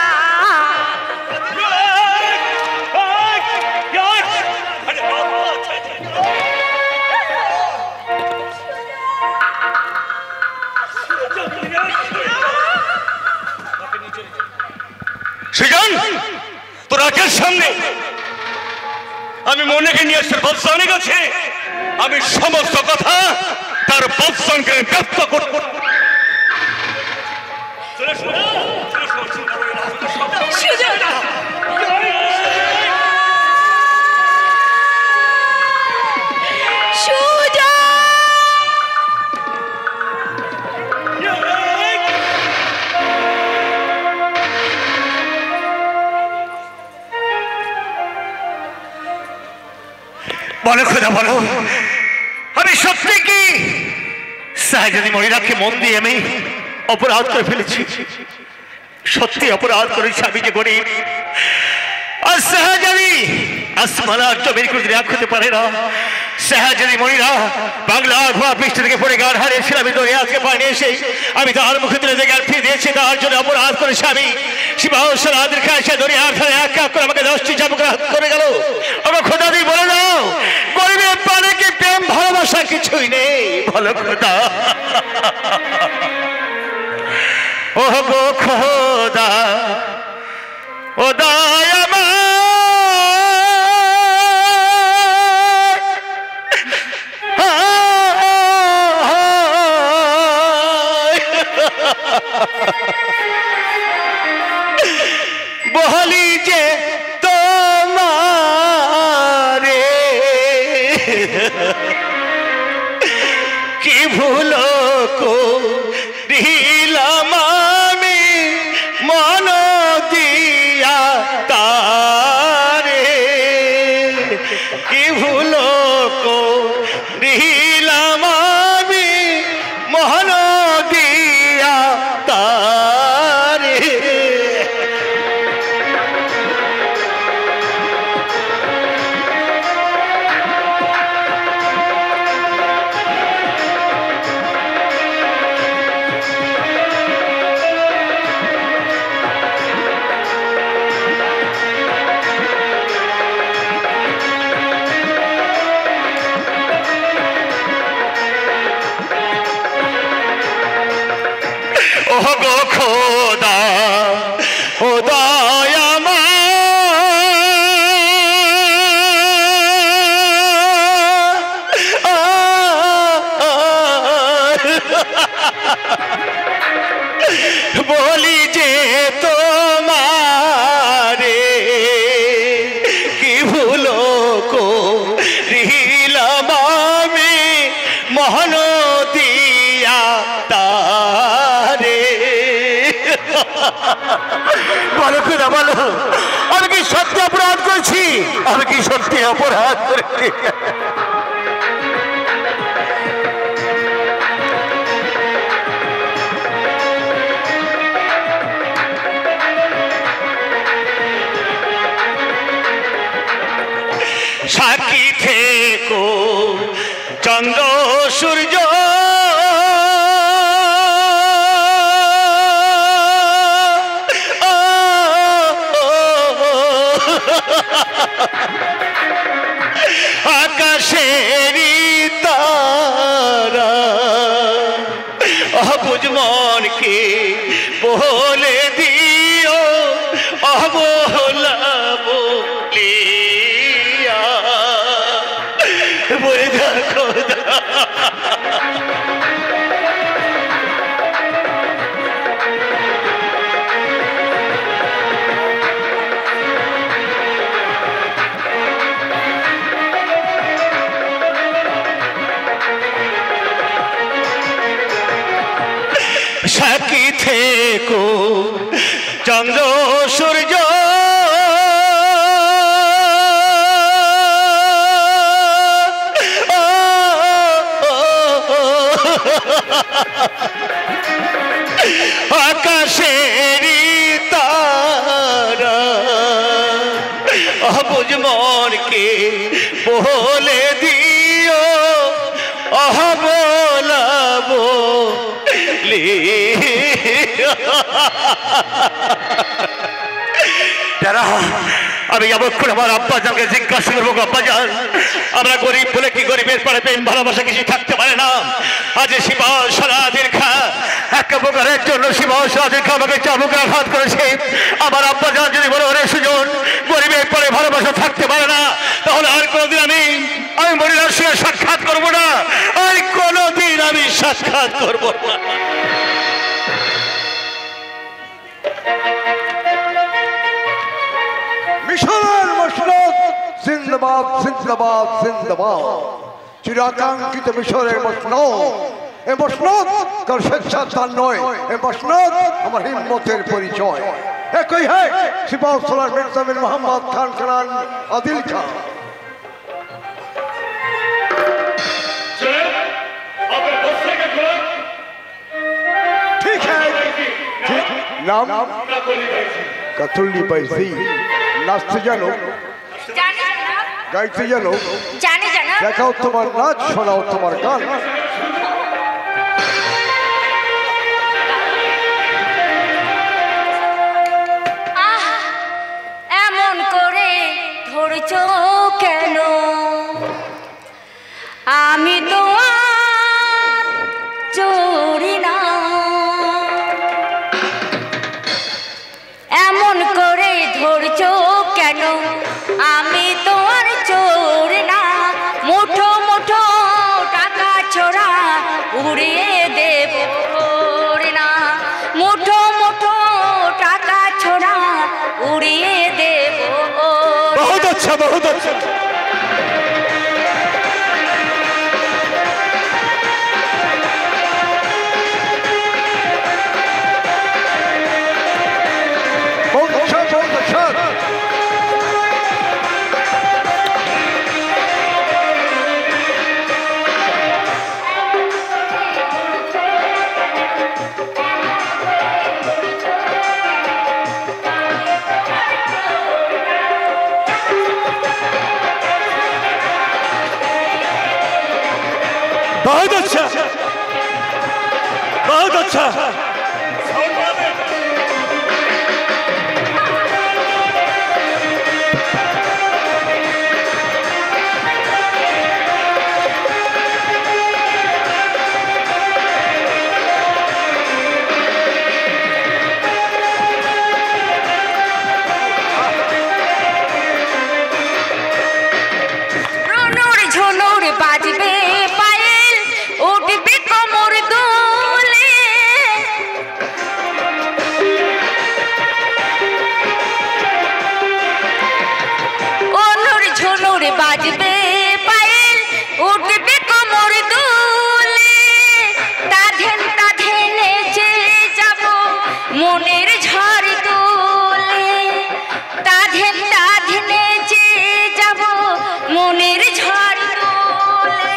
সুজন, তোর আজকের সামনে আমি মনেকে নিয়ে এসে বাদশাহের কাছে আমি সমস্ত কথা তার বাদশাহকে ব্যক্ত করব। বলো খোদা বলো, আমি সত্যি কি শাহজাদি মহিলাকে মন দিয়ে আমি অপরাধ করে ফেলেছি? সত্যি অপরাধ করেছি আমি যে গরিব। আর শাহজাদি আসমানার জমির কোনো রাগ হতে পারে না। শাহজাদি মহিলা বাংলার ভুয়া পৃষ্ঠ থেকে পড়ে গান হারিয়েছিল, আমি দৌড়ে আজকে পানি এসে আমি তার মুখে তুলে দিয়ে জ্ঞান ফিরে দিয়েছি। তার জন্য অপরাধ করেছি আমি। সীমাহসের খায় সে দরিয়ার ধারে এক এক করে আমাকে 10টি চাবুক করে গেল। আমার খোদা দিয়ে বলে দাও, গরিবের পানে কি প্রেম ভালোবাসা কিছুই নেই? বলো খোদা। ও গো খোদা, ও দয়াময়, বলি যে তোমারে কি ভুলো করিলাম আমি মন দিয়া তারে, কি ভুলো করিলাম আমি মন দিয়া তারে। ও গো খোদা, ও দয়াময়, বলি যে তোমারে কি ভুলো করিলাম আমি মহন দিয়া তারে। বলো খোদা বলো, আমি কি সত্যি অপরাধ করেছি? আমি কি সত্যি অপরাধ করেছি? সাক্ষী থেকো চন্দ্র সূর্য, আকাশেরই তারা, অবুঝ মনকে বলে দিও অবলা বলিয়া, বলে দেখো সাক্ষী থেকো চন্দ্র সূর্য, আকাশেরই তারা, অবুঝ মনকে বলে দিও অবলাবো। আমি যাবক্ষণ আমার আব্বা জানকে জিজ্ঞাসা করবো, আব্বা জান আমরা গরিব বলে কি গরিবের পরে প্রেম ভালোবাসা কিছু থাকতে পারে না? আজ শিবা সারাদিন খা এক প্রকারের জন্য শিবা সারাদিন খা আমাকে চাবুক আঘাত করেছে। আমার আব্বা জান যদি বলো রে সুজন গরিবের পরে ভালোবাসা থাকতে পারে না, তাহলে আর কোনোদিন আমি মরিলার সঙ্গে সাক্ষাৎ করবো না, আর কোনোদিন আমি সাক্ষাৎ করবো না। মিশরের মসনদ জিন্দাবাদ জিন্দাবাদ জিন্দাবাদ, চিরাকাঙ্ক্ষিত মিশরের মসনদ। এ মসনদ কার স্বেচ্ছাচার নয়, এ মসনদ আমার হিম্মতের পরিচয়। একই হয় সিপাহসালার মির্জা মীর মোহাম্মদ খান খান আদিল খান। ঠিক है, নাম কাতুল্লি বাইজি। নাচতে জানো, গাইতে জানো, দেখাও তোমার নাচ, শোনাও তোমার গান। এমন করে ধরছো কেন? আমি তো চোরি না। এমন করে ধরছো কেন? আমি তো আর চোর না। মুঠো মুঠো টাকা ছোড়া উড়িয়ে দেব না। মুঠো মুঠো টাকা ছোড়া উড়িয়ে দেব। বহুত আচ্ছা, বহুত আচ্ছা। बहुत अच्छा, बहुत अच्छा। বাজবে পায়েল, উঠবে কোমর দোলে। অনুর ঝুনুর বাজবে পায়েল, উঠবে কোমর দোলে। তাধেন তাধেন নেচে যাব মনে মনের ঝড় তুলে তাধেন তাধনে যে যাব মনের ঝড় তুলে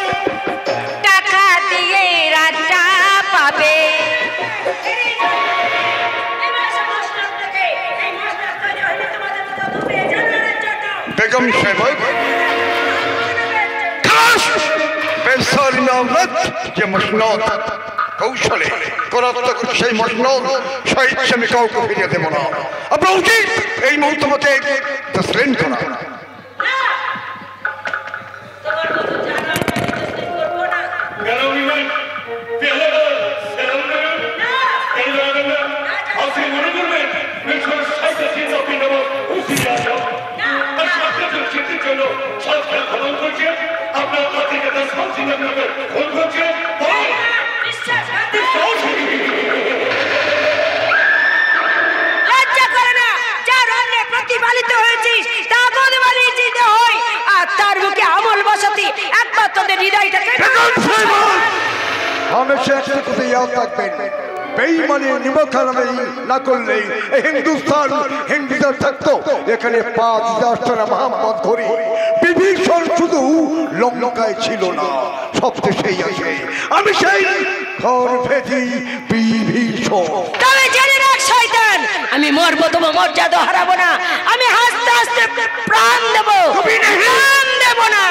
টাকা দিয়ে রাতটা পাবে বেগম সাহেব খাস বেসারি নওলত যে মসনদ কৌশলে করাত্মক সেই মসনদ স্বেচ্ছা আমি কাউকে ফিরিয়ে দেব না। আপনার উচিত এই মুহূর্তে মতে তসলিম করা। প্রতিপালিত হয়েছিস তা বদমালি দিতে হয় আর তার মুখে আমল বসাতে একবার তোদের হৃদয়টাকে हमेशा एक কথা याद रखবেন বেঈমানি নিমখানামে না করলে এই হিন্দুস্তান থাকতো এখানে ৫,০০০ মোহাম্মদ ঘুরি বিভীষণ শুধু লঙ্কায় ছিল না সব দেশেই আছে। আমি সেই খরভেদি বিভীষণ। তবে জেনে রাখ শয়তান আমি মরবো তবু মর্যাদা হারাবো না। আমি হাসতে হাসতে প্রাণ দেবো না।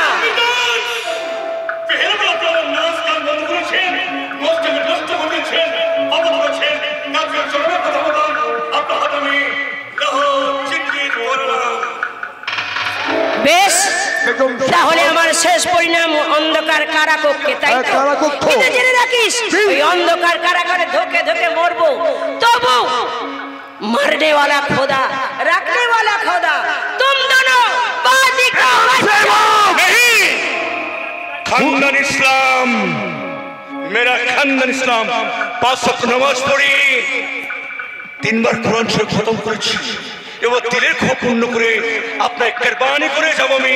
বেশ তাহলে আমার শেষ পরিণাম অন্ধকার কারাকক্ষে তাই তো? কিন্তু জেনে রাখিস ওই অন্ধকার কারাগারে ধোকে ধোকে মরবো তবু मरने वाला खुदा रखने वाला खुदा तुम दोनों बाजी का नहीं खानदान इस्लाम मेरा खानदान इस्लाम 5 वक्त नमाज पढ़ी 3 बार कुरान शरीफ खत्म करेছি এবার দিলের খোপ পূর্ণ করে আপনার কুরবানি করে যাব আমি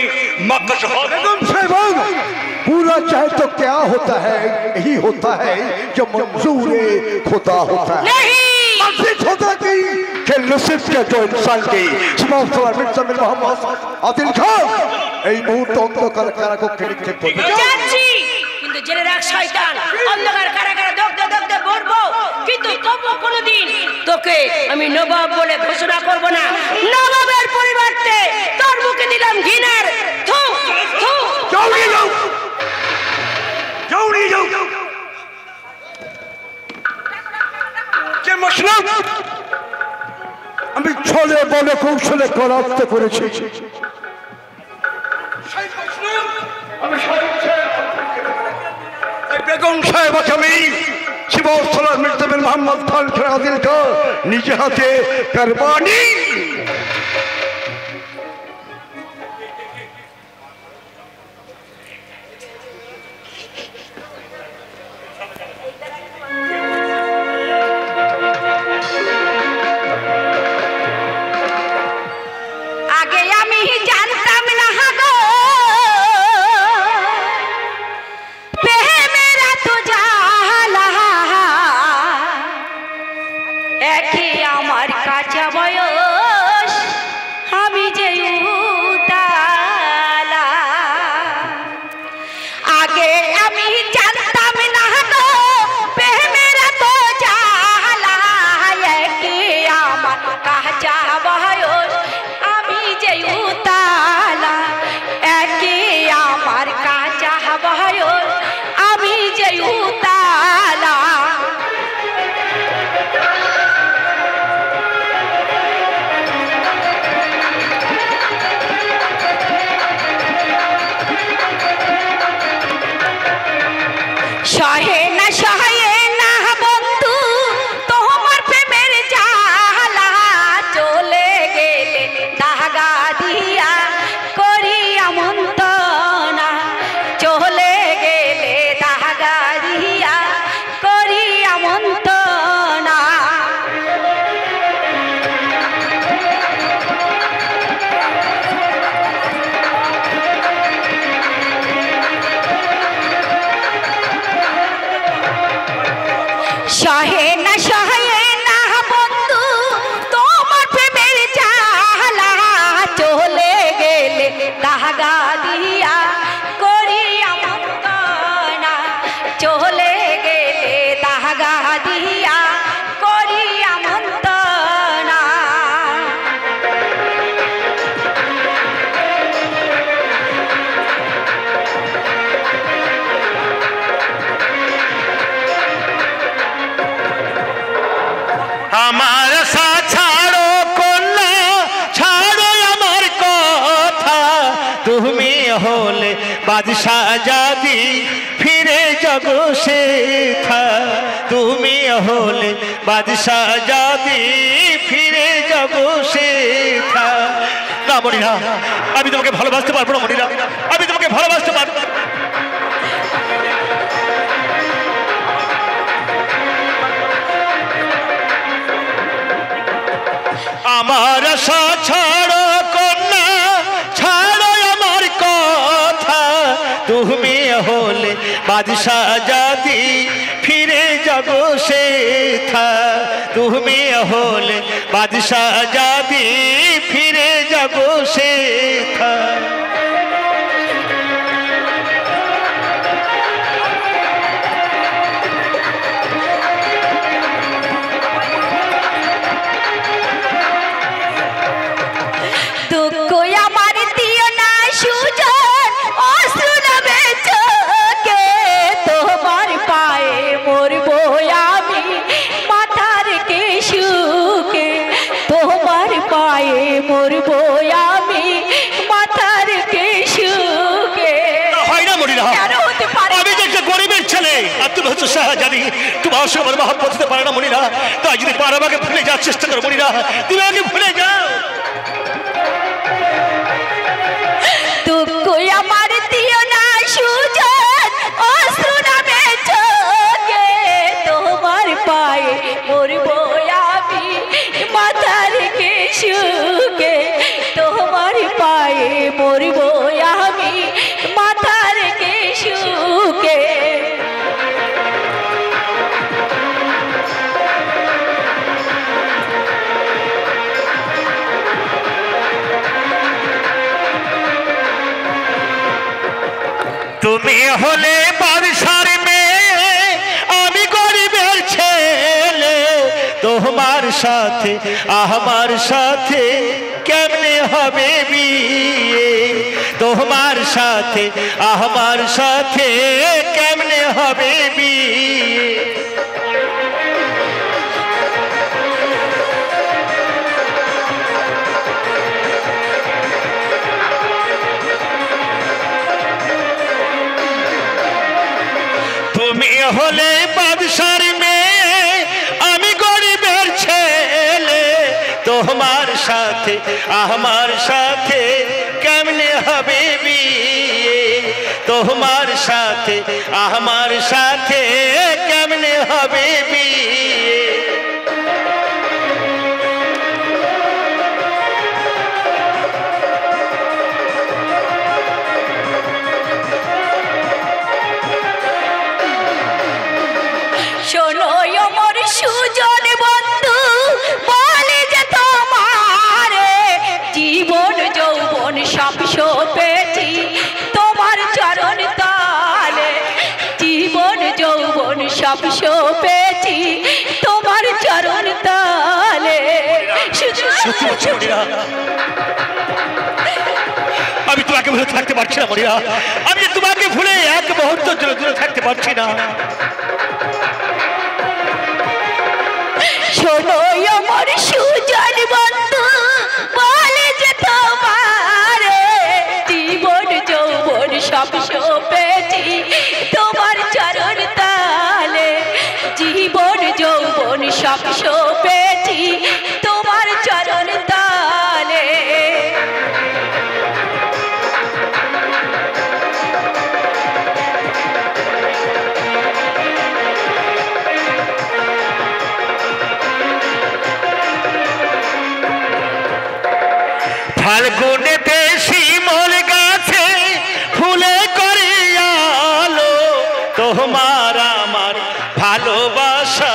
মক্কা শহর। বেগম সাহেব पूरा चाहे तो क्या होता है यही होता है जो मंजूर खुदा होता है। नहीं मस्जिद होता की कि नसीब के जो इंसान की सुबह मिर्जा मोहम्मद आदिल खान এই মুহূর্তে অন্ধকার কারাকক্ষে নিক্ষেপ করবে। যাচ্ছি কিন্তু জেনে রাখ শয়তান অন্ধকার কারাগারে দগ্ধ দগ্ধ মরবো কিন্তু তবু কোনোদিন তোকে আমি নবাব বলে ঘোষণা করব না। নবাবের পরিবর্তে তোর মুখে দিলাম ঘৃণার থু থু। জলদি যাও জলদি যাও যে মশলাম আমি ছলে বলে কৌশলে করাতে করেছি। বেগম সাহেব আমি শিবস্থলার মির্জা মোহাম্মদ খান আদিল খান নিজে হাতে কুরবানি আগে আমি জানতাম না গো প্রেমেরা তো জালা একই আমার কাঁচা বয়স আমি যে উতালা। আগে আমি জানতাম না গো প্রেমেরা তো জালা একই আমার কাঁচা বয়স আমি যে উতালা। একই আমার কাঁচা বয়স আমি যে উতালা। সহে না বন্ধু তোমার প্রেমের জালা बादशाह जादी फिरे जगो से था তুমি হলে বাদশাহ জাদি ফিরে জগো সে থা না মনিরা আমি তোমাকে ভালোবাসতে পারবো না মনিরা আমি তোমাকে ভালোবাসতে পারবো না আমার আশা ছাড়ো কন্যা ছাড়ো আমার কথা তুমি হলে বাদশাহ জাদি ফিরে যাবো সে থা তুমি হলে বাদশাহ জাদি ফিরে যাবো সে থা শাহজাদি তোমার সবার মহব্বত হতে পারে না মনিরা তাই যদি পারো আমাকে ভুলে যাওয়ার চেষ্টা করো মনিরা তুমি আমাকে ভুলে যাও তুই আমার দিও না সুজন অশ্রু নামে চোখে তোমার পায়ে মরবো আমি মাথা রেখে সুখে তোমার পায়ে মরবো আমি মাথা রেখে সুখে তুমি হলে বাদশার মেয়ে আমি গরিবের ছেলে তোমার সাথে আমার সাথে কেমনে হবে বিয়ে তোমার সাথে আমার সাথে কেমনে হবে বিয়ে তুমি হলে বাদশার মেয়ে আমি গরিবের ছেলে তোমার সাথে আমার সাথে কেমনে হবে বিয়ে তোমার সাথে আমার সাথে কেমনে হবে বিয়ে শোনো আমার সুজন বন্ধু বলে যে তোমার জীবন যৌবন সব সপেছি তোমার চরণ তালে জীবন যৌবন সব সপেছি তোমার চরণ তালে আমি তোমাকে ভুলে থাকতে পারছি না মরিয়া আমি তোমাকে ভুলে এক মুহূর্ত দূরে থাকতে পারছি না শোনো আমার সুজন বন্ধু বলে যে তোমার জীবন যৌবন সব সপেছি তোমার চরণ তালে জীবন যৌবন সব সপেছি তোমার চরণ তালে ফাল্গুনেতে শিমল গাছে ফুলে করিয়ালো তোমার আমার ভালোবাসা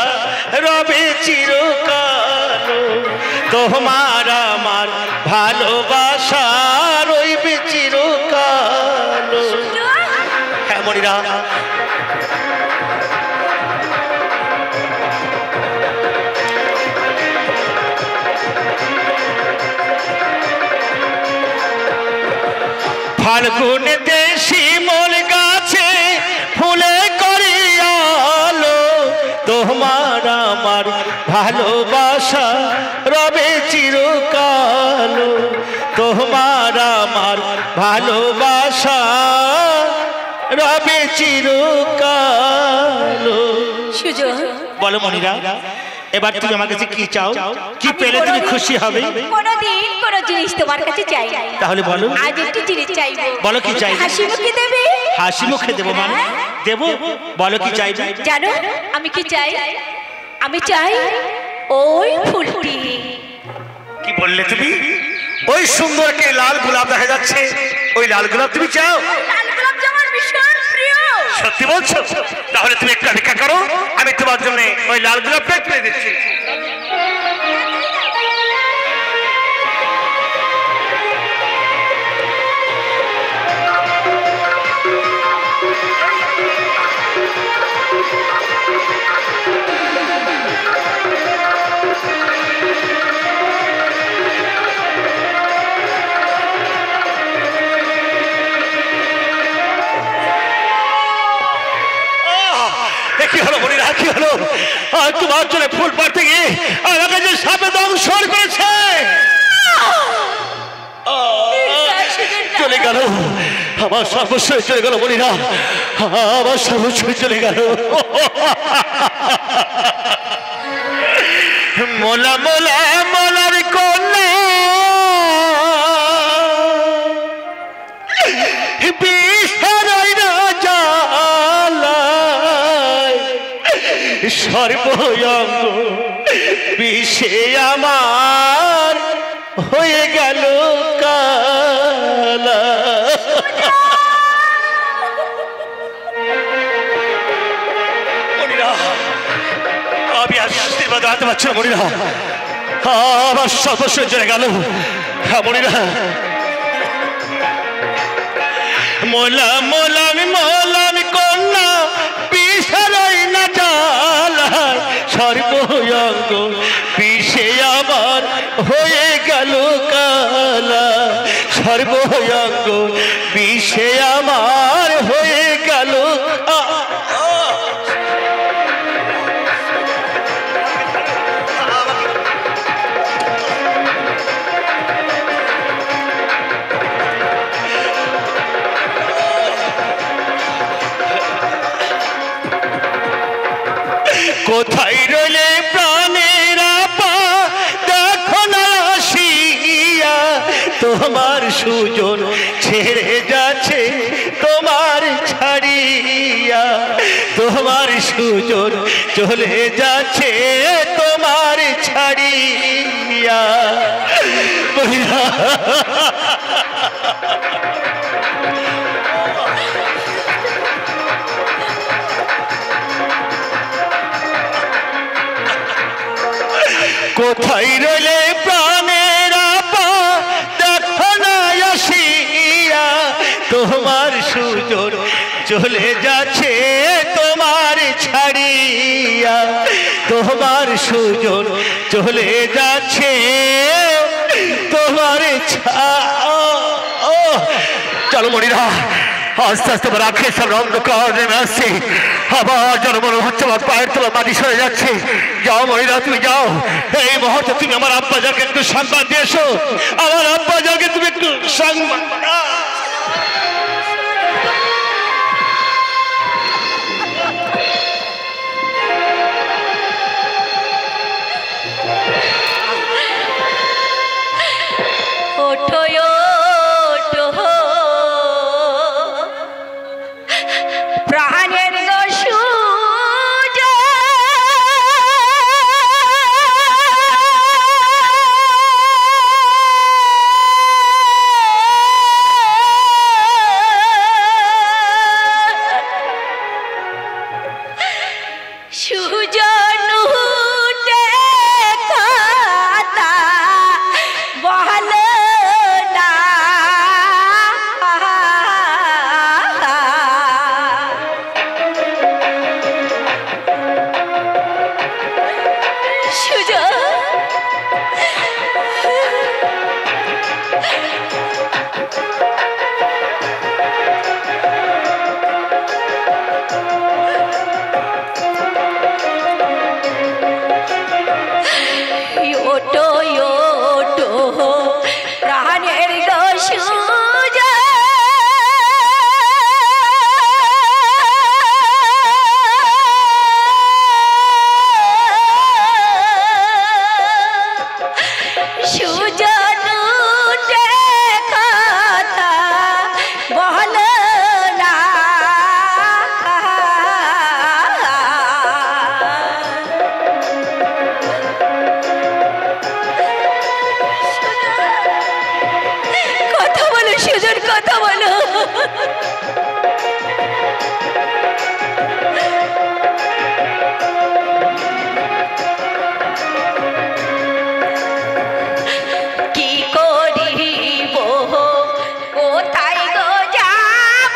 রবে চিরকালো তোমার আমার ভালোবাসা রইবে চিরকালো হ্যাঁ মনিরা ফাল্গুনেতে শিমল গাছে ফুলে করিয়ালো তোমার আমার ভালোবাসা রবে চিরকালো তোমার আমার ভালোবাসা রবে চিরকাল। সুজন, বলো মনিরা, এবার তুমি আমার কাছে কি চাও? কি পেলে তুমি খুশি হবে? কোনদিন কোন জিনিস তোমার কাছে চাই না। তাহলে বলো। আজ একটু জিনিস চাইবো। বলো কি চাই? হাসি মুখে দেবে। হাসি মুখে দেবো মানে? দেবো। বলো কি চাই? জানো আমি কি চাই? আমি চাই ওই ফুলটি। কি বললে তুমি? ওই সুন্দরকে লাল গোলাপ দেখা যাচ্ছে, ওই লাল গোলাপ তুমি চাও? লাল গোলাপ যে আমার ভীষণ প্রিয়। সত্যি বলছো? তাহলে তুমি একটু অপেক্ষা করো, আমি তোমার জন্য ওই লাল গোলাপটা পেয়ে দিচ্ছি। কি হলো মনিরা, কি হলো? আর তোমার জন্য ফুল পাড়তে গিয়ে আমাকে যে সাপে দংশন করেছে। চলে গেল আমার সর্বস্বই, চলে গেল মনিরা, আমার সর্বস্বই চলে গেল। মোলা মোলা মোলার কন্যা বিষারাই রাজা সর্বঙ্গ বিষে আমার হয়ে গেল কালা। মনিরা, আমি আর আশীর্বাদ আনতে পারছি না মনিরা, আমার সর্বস্ব চলে গেল। মনিরা, মোলা মোলামি মোলামি কন্যা বিষারাই না জ্বালায় সর্বঙ্গ বিষে আমার হয়ে গেল কালা। সর্বঙ্গ বিষে আমার হয়ে গেল। কোথায় রইলে প্রাণের আপা, দেখো না আসিয়া তোমার সুজন ছেড়ে যাচ্ছে তোমার ছাড়িয়া। তোমার সুজন চলে যাচ্ছে তোমার ছাড়িয়া। কোথায় রইলে প্রাণের আপা, দেখো না আসিয়া তোমার সুজন চলে যাচ্ছে তোমার ছাড়িয়া। তোমার সুজন চলে যাচ্ছে তোমার চলো মনিরা, আস্তে আস্তে রাখে সব অন্ধকার নেমে আসছে। আবার যেন মনে হচ্ছে আমার পায়ের তলা মাটি সরে যাচ্ছে। যাও মহিলা, তুমি যাও, এই মুহূর্তে তুমি আমার আব্বা যাকে একটু সংবাদ দিয়ে এসো। আমার আব্বা যাকে তুমি একটু সংবাদ। প্রাণের সুজন উঠে কথা বলো না সুজন উঠে কথা বল না কথা বলো সুজন, কথা বলো। কি করিব কোথায় গো যাব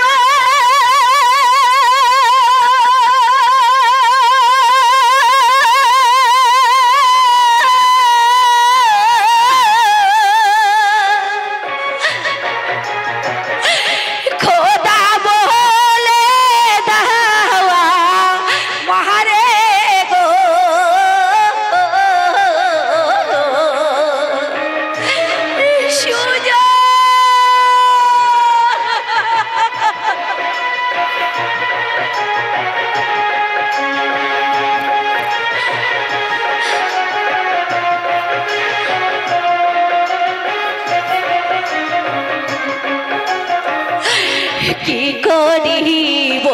খোদা বলে দাওয়া মহারে গো সুজন। কি করিব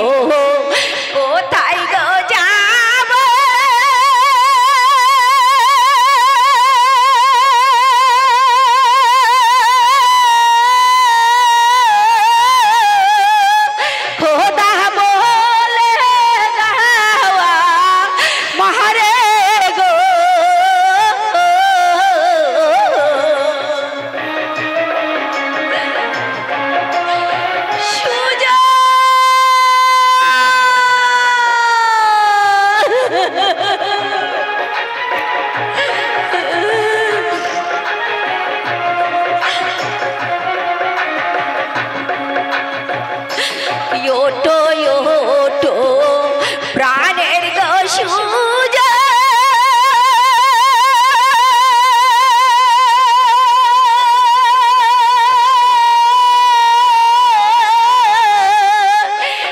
কোথায় গো যাব খোদা বলে দাওয়া মহারে গো ওটো ওটো প্রাণের গো সুজন।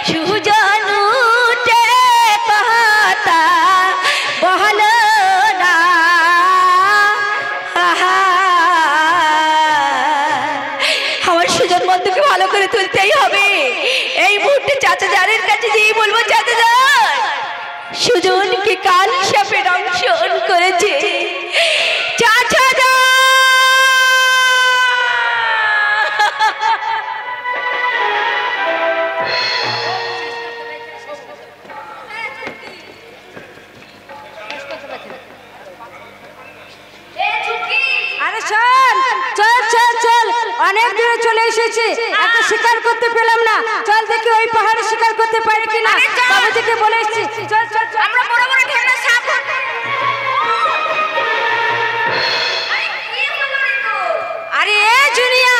সুজন উঠে কথা বল না আমার সুজন বন্ধুকে ভালো করে তুলতেই হবে। এই মুহূর্তে চাচা জানের কাছে যেই বলবো, চাচা জান সুজনকে কাল সাপে দংশন করেছে। চাচা জান আরে চল চল চল চল, অনেক দূরে চলে এসেছি, একটা শিকার করতে পেলাম না। চল দেখি ওই পাহাড়ে শিকার করতে পারে কিনা। বাবুজিকে বলে এসেছি, চল চল চল। আমরা বড় বড় ঢেউনা সাপ আরে এ জুনিয়া,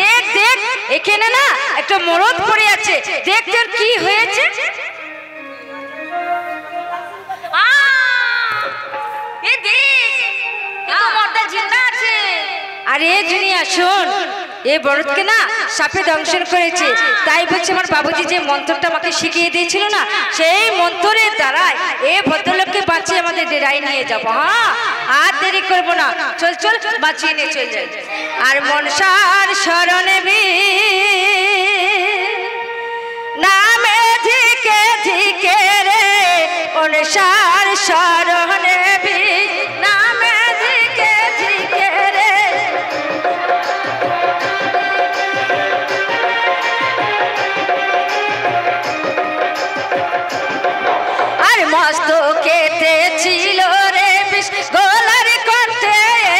দেখ দেখ এখানে না একটা মরদ পড়ে আছে, দেখ তোর কি হয়েছে। আরে জুনিয়া শোন, এই বরদকে না সাপে দংশন করেছে, তাই বলছে আমার বাবুজি যে মন্ত্রটা আমাকে শিখিয়ে দিয়েছিল না, সেই মন্ত্রের দ্বারাই এই ভদ্রলোককে বাঁচিয়ে আমাদের ডেরায় নিয়ে যাবো। হ্যাঁ আর দেরি করবো না, চল চল বাঁচিয়ে নিয়ে চল যাই। আর মনসার শরণে নামে ধিকে ধিকে রে, মনসার শরণে নামে ধিকে ধিকে রে। আর মস্তকেতে ছিল রে বিষ, গলার করতে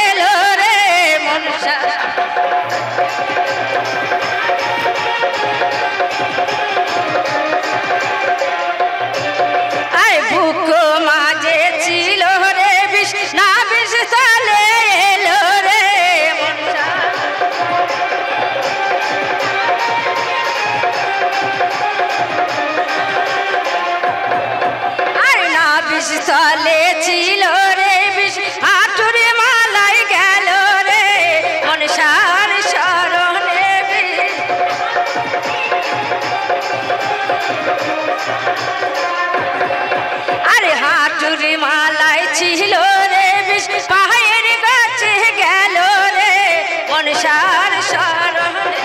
এলো রে মনসা। আর বুক মাঝে ছিল রে বিষ, সারণে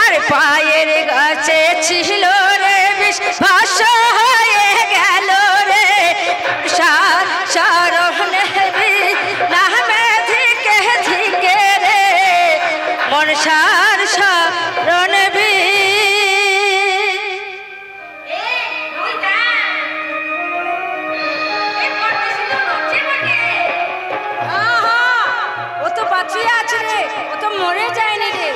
আর পায়ের গাছে ছিল রে বিষ ভাষা হয়ে গেল রে সারণে নামে ধিকে ধিকে রে মনসার সারণে ও তো বাঁচিয়ে আছে রে, ও তো মরে যায়নি রে।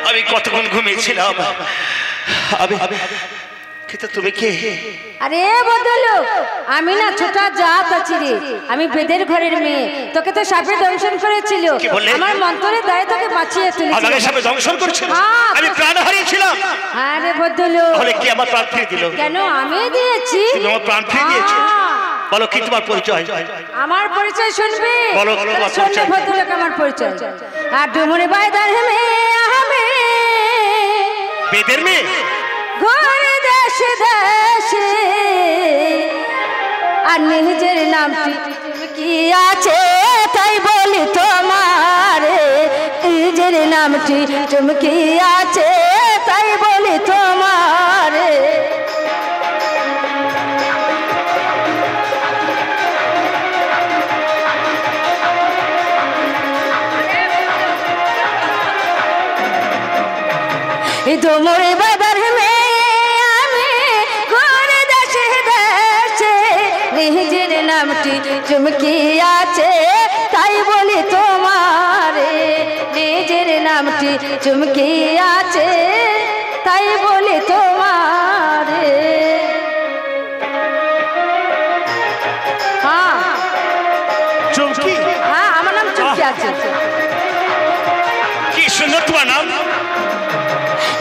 আমি কতক্ষণ ঘুমিয়েছিলাম। কিন্তু তুমি কে? আরে বদলো, আমি না ছোটা জাত আছি রে, আমি বেদের ঘরের মেয়ে। তোকে তো সাপে দংশন করেছিল, আমার মন্ত্রের দ্বারে তোকে বাঁচিয়ে তুলেছিল। আমাকে সাপে দংশন করেছিল, আমি প্রাণ হারিয়েছিলাম। আরে বদলো, তাহলে কি আমার প্রাণ ফিরে দিল? কেন আমি দিয়েছি? তুমি আমার প্রাণ ফিরে দিয়েছো। বলো কি তোমার পরিচয়? আমার পরিচয় শুনবে? বলো তোমার পরিচয়। ভদ্রলোক আমার পরিচয়। আর ডুমুরে বাইদার মেয়ে আমি, বেদের মেয়ে। ঘরে দেশে দেশে আর নিজের নামটি কি আছে তাই বলি তোমার, নিজের নামটি চুমকি আছে তাই বলি তোমার। ডুমুরে বাইদার মেয়ে আমি, ঘরে দেশে দেশে নিজের নামটি চুমকি আছে তাই বলি তোমার, নিজের নামটি চুমকি আছে তাই বলি তোমার। হ্যাঁ চুমকি? হ্যাঁ, আমার নাম চুমকি আছে। কি সুন্দর তোমার নাম।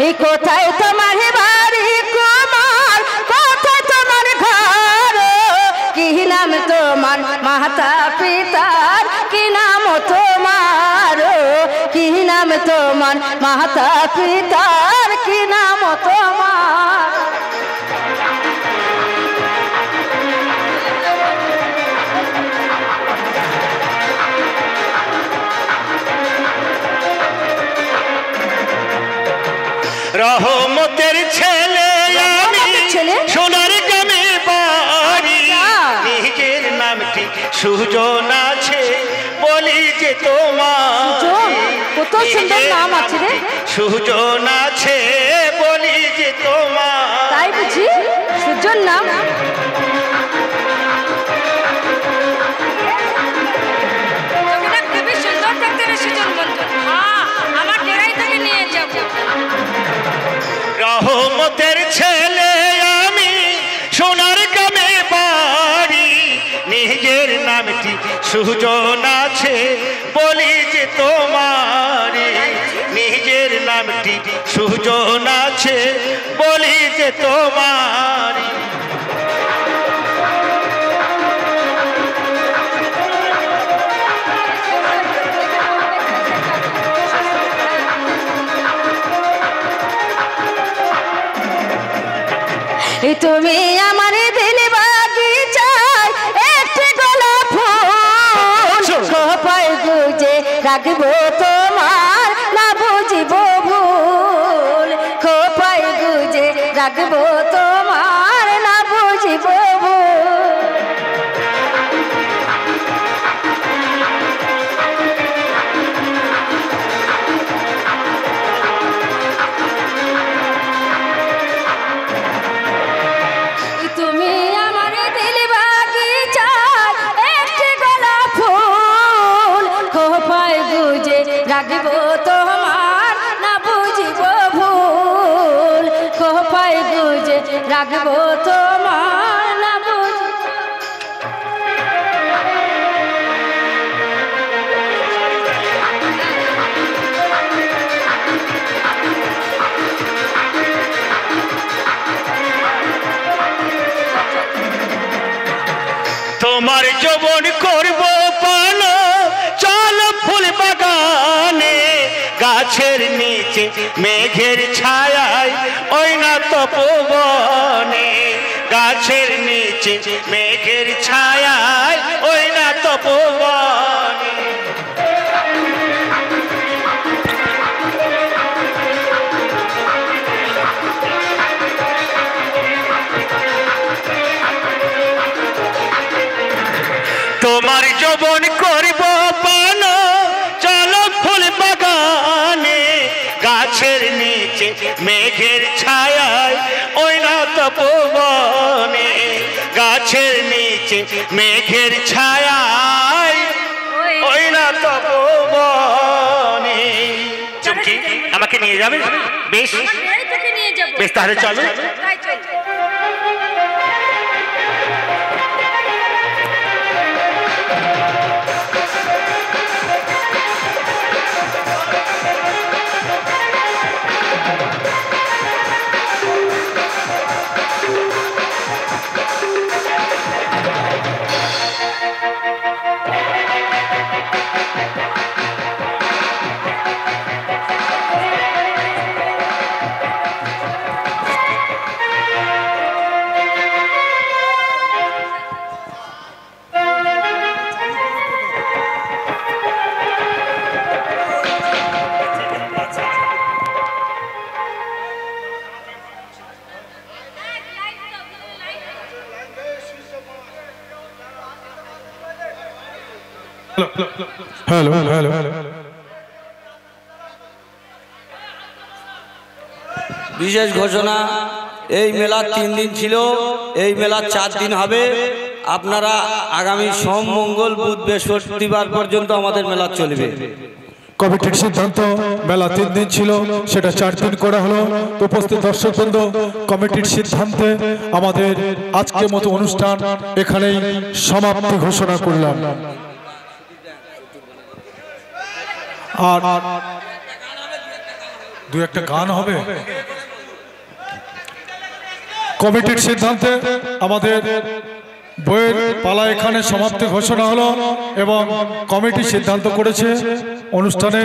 এই কোথায় তোমার বাড়ি কুমার, কোথায় তোমার ঘর, কি নাম তোমার মাতা পিতার, কি নাম তোমার, কি নাম তোমার মাতা পিতার, কি নাম তোমার। রহমতের ছেলে আমি, সোনার গ্রামে বাড়ি, নিজের নামটি সুজন আছে বলি যে তোমার। কত সুন্দর নাম আছে রে। সুজন আছে বলি যে তোমার। তাই বুঝি সুজন নাম? খুবই সুন্দর থাকতে রে সুজন বন্ধু। আমার ডেরাই থেকে নিয়ে যাব। রহমতের ছেলে আমি, সোনার গ্রামে বাড়ি, নিজের নামটি সুজন আছে বলি যে তোমার, নিজের নামটি সুজন আছে বলি যে তোমার। তুমি আমার দিল বাগিচায় একটি গোলাপ ফুল, খোপায় গুজে রাখবো তোমার না বুঝিব ভুল, খোপায় গুজে রাখবো তোমার না বুঝিব ভুল। রাখবো তোমার না বুঝিব ভুল, খোপায় গুজে রাখবো তোমার না বুঝিব। তোমার যৌবন করবো পালন, নিচে মেঘের ছায়ায় ওই না তপবনে, গাছের নিচে মেঘের ছায়ায় ওই না তপবনে। তোমার যৌবন করব পান চলো ফুল বাগানে, গাছের নিচে মেঘের ছায়ায় ওই না তপবনে, গাছের নিচে মেঘের ছায়ায় ওই না তপবনে। চুমকি আমাকে নিয়ে যাবে? বেশ বেশ, তাহলে চলো। হ্যালো হ্যালো, বিশেষ ঘোষণা, এই মেলা 3 দিন ছিল, এই মেলা 4 দিন হবে। আপনারা আগামী সোম মঙ্গল বুধ বৃহস্পতিবার পর্যন্ত আমাদের মেলা চলবে। কমিটির সিদ্ধান্ত মেলা 3 দিন ছিল, সেটা 4 দিন করা হলো। উপস্থিত দর্শকবৃন্দ, কমিটির সিদ্ধান্তে আমাদের আজকের মতো অনুষ্ঠান এখানেই সমাপ্তি ঘোষণা করলাম। আর 2-1টা গান হবে। কমিটির সিদ্ধান্তে আমাদের বইয়ের পালা এখানে সমাপ্তি ঘোষণা হলো এবং কমিটি সিদ্ধান্ত করেছে অনুষ্ঠানে